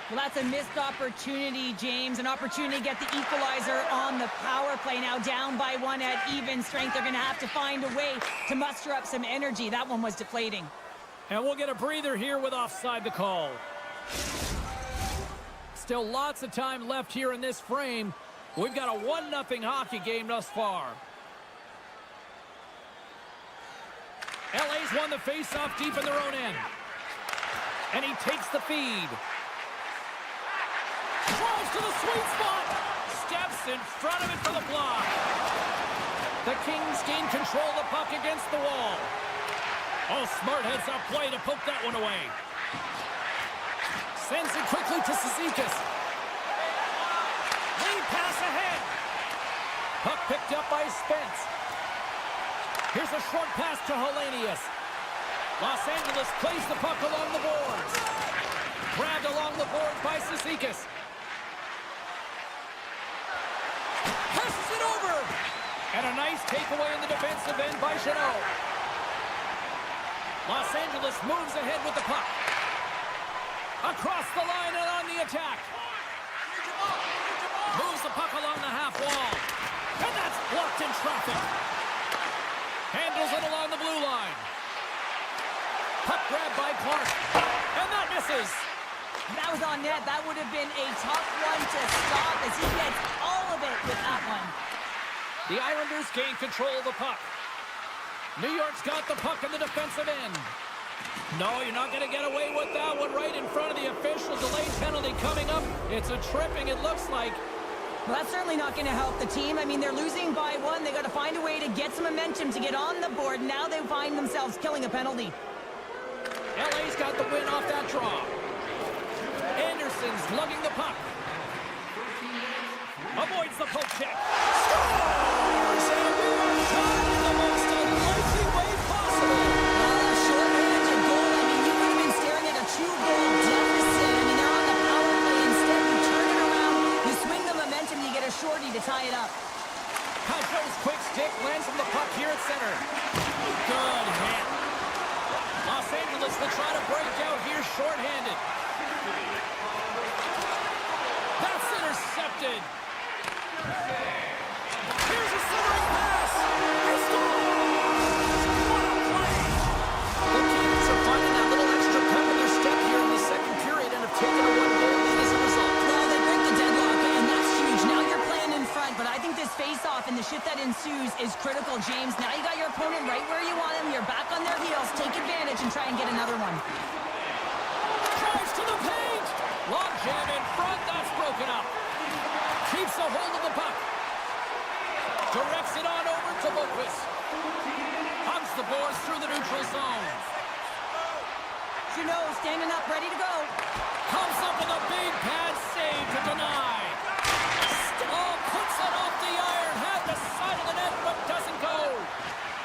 Well, that's a missed opportunity, James. An opportunity to get the equalizer on the power play. Now down by one at even strength. They're going to have to find a way to muster up some energy. That one was deflating. And we'll get a breather here with offside the call. Still lots of time left here in this frame. We've got a 1-0 hockey game thus far. LA's won the face-off deep in their own end. And he takes the feed. Drives to the sweet spot. Steps in front of it for the block. The Kings gain control of the puck against the wall. Oh, smart heads-up play to poke that one away. Sends it quickly to Cizikas. Lead pass ahead. Puck picked up by Spence. Here's a short pass to Hellenius. Los Angeles plays the puck along the boards. Grabbed along the boards by Cizikas. Passes it over. And a nice takeaway in the defensive end by Chanot. Los Angeles moves ahead with the puck. Across the line and on the attack. Moves the puck along the half wall. And that's blocked in traffic. Handles it along the blue line. Puck grabbed by Clark. And that misses. That was on net. That would have been a tough one to stop as he gets all of it with that one. The Islanders gain control of the puck. New York's got the puck in the defensive end. No, you're not going to get away with that one right in front of the official. Delayed penalty coming up. It's a tripping, it looks like. Well, that's certainly not going to help the team. I mean, they're losing by one. They got to find a way to get some momentum to get on the board. Now they find themselves killing a penalty. LA's got the win off that draw. Anderson's lugging the puck. Avoids the poke check. Scores! And we are tied in the most unlikely way possible. Short-handed goal. I mean, you could have been staring at a 2-goal deficit. I mean, they're on the power play. Instead, you turn it around, you swing the momentum, you get a shorty to tie it up. Pajo's quick stick strike lands from the puck here at center. Good hit. Los Angeles will try to break out here shorthanded. That's intercepted. Here's a centering pass. He scores! What a play! The Kings are finding that little extra pep in their step here in the second period and have taken a one-goal lead as a result. Well, they break the deadlock, and that's huge. Now you're playing in front, but I think this face-off and the shift that ensues is critical, James. Now you got your opponent right where you want him. You're back on their heels. Take advantage and try and get another one. Drives to the paint. Long jam in front. That's broken up. Keeps a hold of the puck. Directs it on over to Lopez. Hugs the boards through the neutral zone. Juneau standing up, ready to go. Comes up with a big pad save to deny. Oh, puts it off the iron. Had the side of the net, but doesn't go.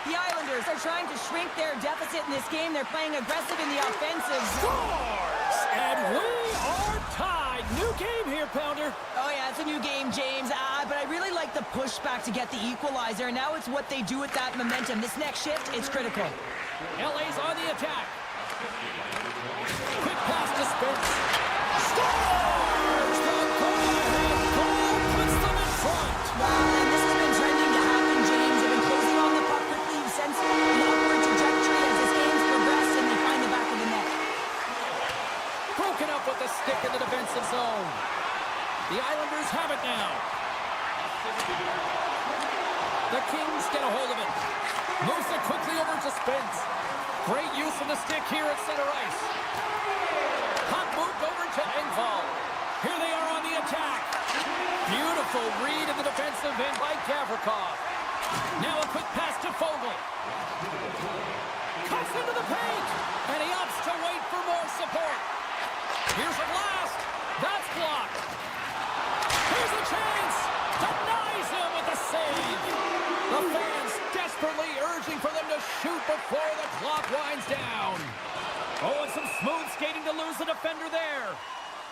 The Islanders are trying to shrink their deficit in this game. They're playing aggressive in the offensive. Scores! And we are tied. New game here, Pounder. Oh, yeah, it's a new game, James. But I really like the pushback to get the equalizer. Now it's what they do with that momentum. This next shift, it's critical. LA's on the attack. Quick pass to Spence. Scores! The go-ahead goal puts them in front. And this has been trending to happen, James. They've been closing on the puck quickly. You've sensed an upward trajectory as this game's progressed, and they find the back of the net. Broken up with the stick in the defensive zone. The Islanders have it now. The Kings get a hold of it. Moves it quickly over to Spence. Great use of the stick here at center ice. Puck moved over to Engvall. Here they are on the attack. Beautiful read in the defensive end by Gavrikov. Now a quick pass to Fogle. Cuts into the paint. And he opts to wait for more support. Here's a blast. That's blocked. Here's a chance. Denies him with the save. The fans desperately urging for them to shoot before the clock winds down. Oh, and some smooth skating to lose the defender there.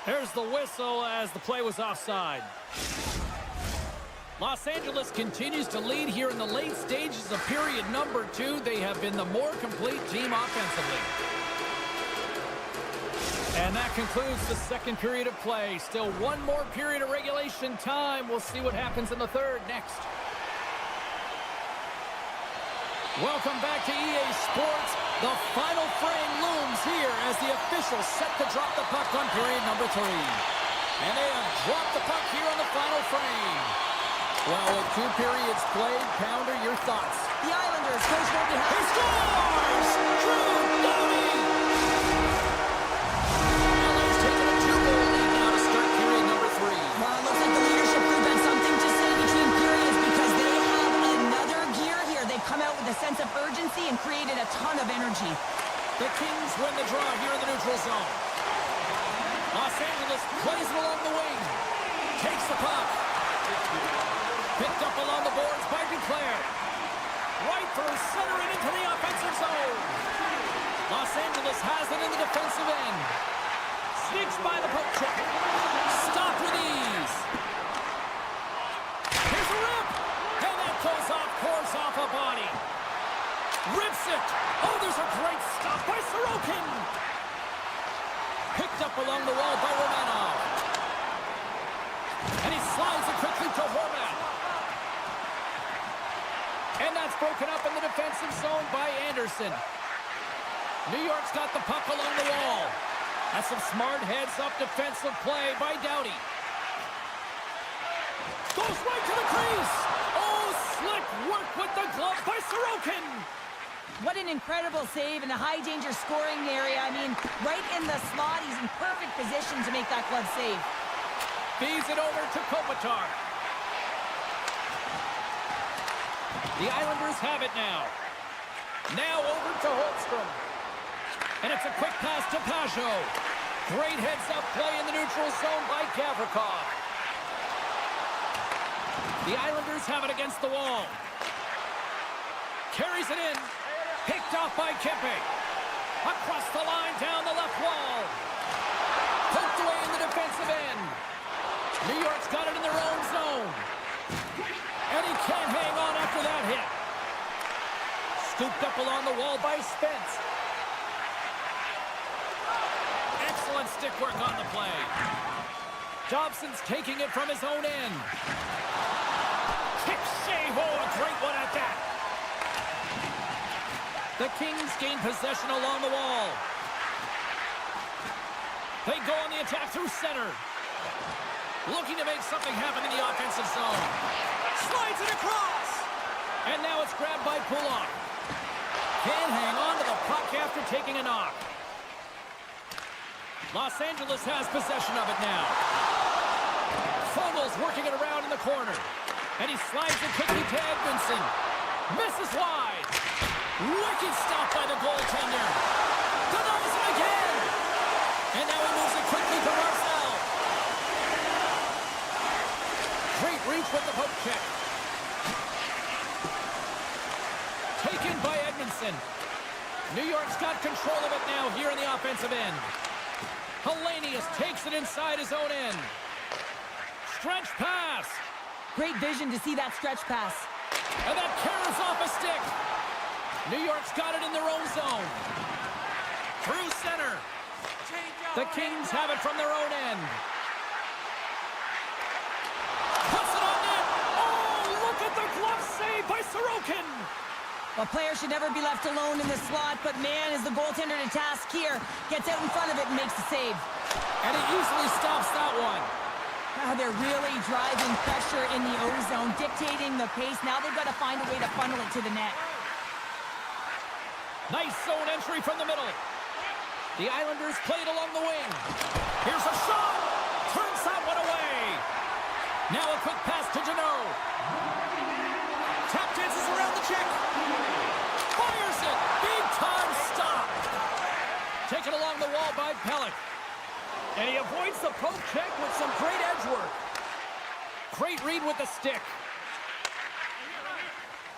There's the whistle as the play was offside. Los Angeles continues to lead here in the late stages of period number 2. They have been the more complete team offensively. And that concludes the second period of play. Still one more period of regulation time. We'll see what happens in the third next. Welcome back to EA Sports. The final frame looms here as the officials set to drop the puck on period number 3. And they have dropped the puck here on the final frame. Well, with 2 periods played, Pounder, your thoughts? The Islanders, coach won't be happy. He scores! Drew Doughty! LA's taking a 2-goal lead now to start period number 3. Well, it looks like the leadership group has something to say between periods because they have another gear here. They've come out with a sense of urgency and created a ton of energy. The Kings win the draw here in the neutral zone. Los Angeles plays it along the wing. Takes the puck. Picked up along the boards by Duclair. Right through center and into the offensive zone. Los Angeles has it in the defensive end. Sneaks by the poke check. Stopped with ease. Here's a rip. And that goes off course off a body. Rips it. Oh, there's a great stop by Sorokin. Picked up along the wall by Romanov. And he slides it quickly to Horvat. And that's broken up in the defensive zone by Anderson. New York's got the puck along the wall. That's some smart heads-up defensive play by Doughty. Goes right to the crease. Oh, slick work with the glove by Sorokin. What an incredible save in a high-danger scoring area. I mean, right in the slot. He's in perfect position to make that glove save. Feeds it over to Kopitar. The Islanders have it now. Now over to Holmstrom. And it's a quick pass to Pajot. Great heads-up play in the neutral zone by Gavrikov. The Islanders have it against the wall. Carries it in. Picked off by Kempe. Across the line, down the left wall. Poked away in the defensive end. New York's got it in their own zone. And he can't hang on after that hit. Scooped up along the wall by Spence. Excellent stick work on the play. Dobson's taking it from his own end. Kick save. Oh, a great one at that. The Kings gain possession along the wall. They go on the attack through center. Looking to make something happen in the offensive zone. Slides it across. And now it's grabbed by Pullock. Can't hang on to the puck after taking a knock. Los Angeles has possession of it now. Fogel's working it around in the corner. And he slides it quickly to Edmondson. Misses wide. Wicked stop by the goaltender. Denies him again. And now he moves it quickly to Marcel. Great reach with the poke check. Taken by Edmondson. New York's got control of it now here in the offensive end. Hellenius takes it inside his own end. Stretch pass. Great vision to see that stretch pass. And that carries off a stick. New York's got it in their own zone. Through center. The Kings have it from their own end. Puts it on net. Oh, look at the glove save by Sorokin. A player should never be left alone in the slot, but man, is the goaltender to task here. Gets out in front of it and makes the save. And he easily stops that one. Now they're really driving pressure in the O-zone, dictating the pace. Now they've got to find a way to funnel it to the net. Nice zone entry from the middle. The Islanders play it along the wing. Here's a shot. Turns that one away. Now a quick pass to Janot. Tap dances around the check. Fires it. Big time stop. Taken along the wall by Pelech. And he avoids the poke check with some great edge work. Great read with the stick.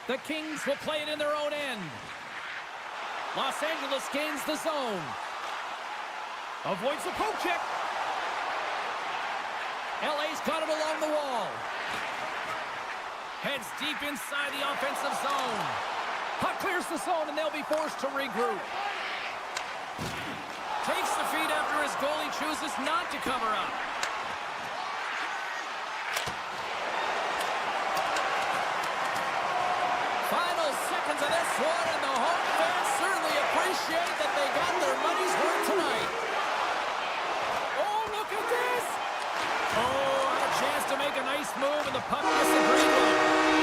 The Kings will play it in their own end. Los Angeles gains the zone. Avoids the poke check. LA's got it along the wall. Heads deep inside the offensive zone. Puck clears the zone and they'll be forced to regroup. Takes the feed after his goalie chooses not to cover up. Final seconds of this one, and the home fans certainly appreciate that they got their money's worth tonight. Oh, look at this! Oh, a chance to make a nice move, and the puck disagreed with.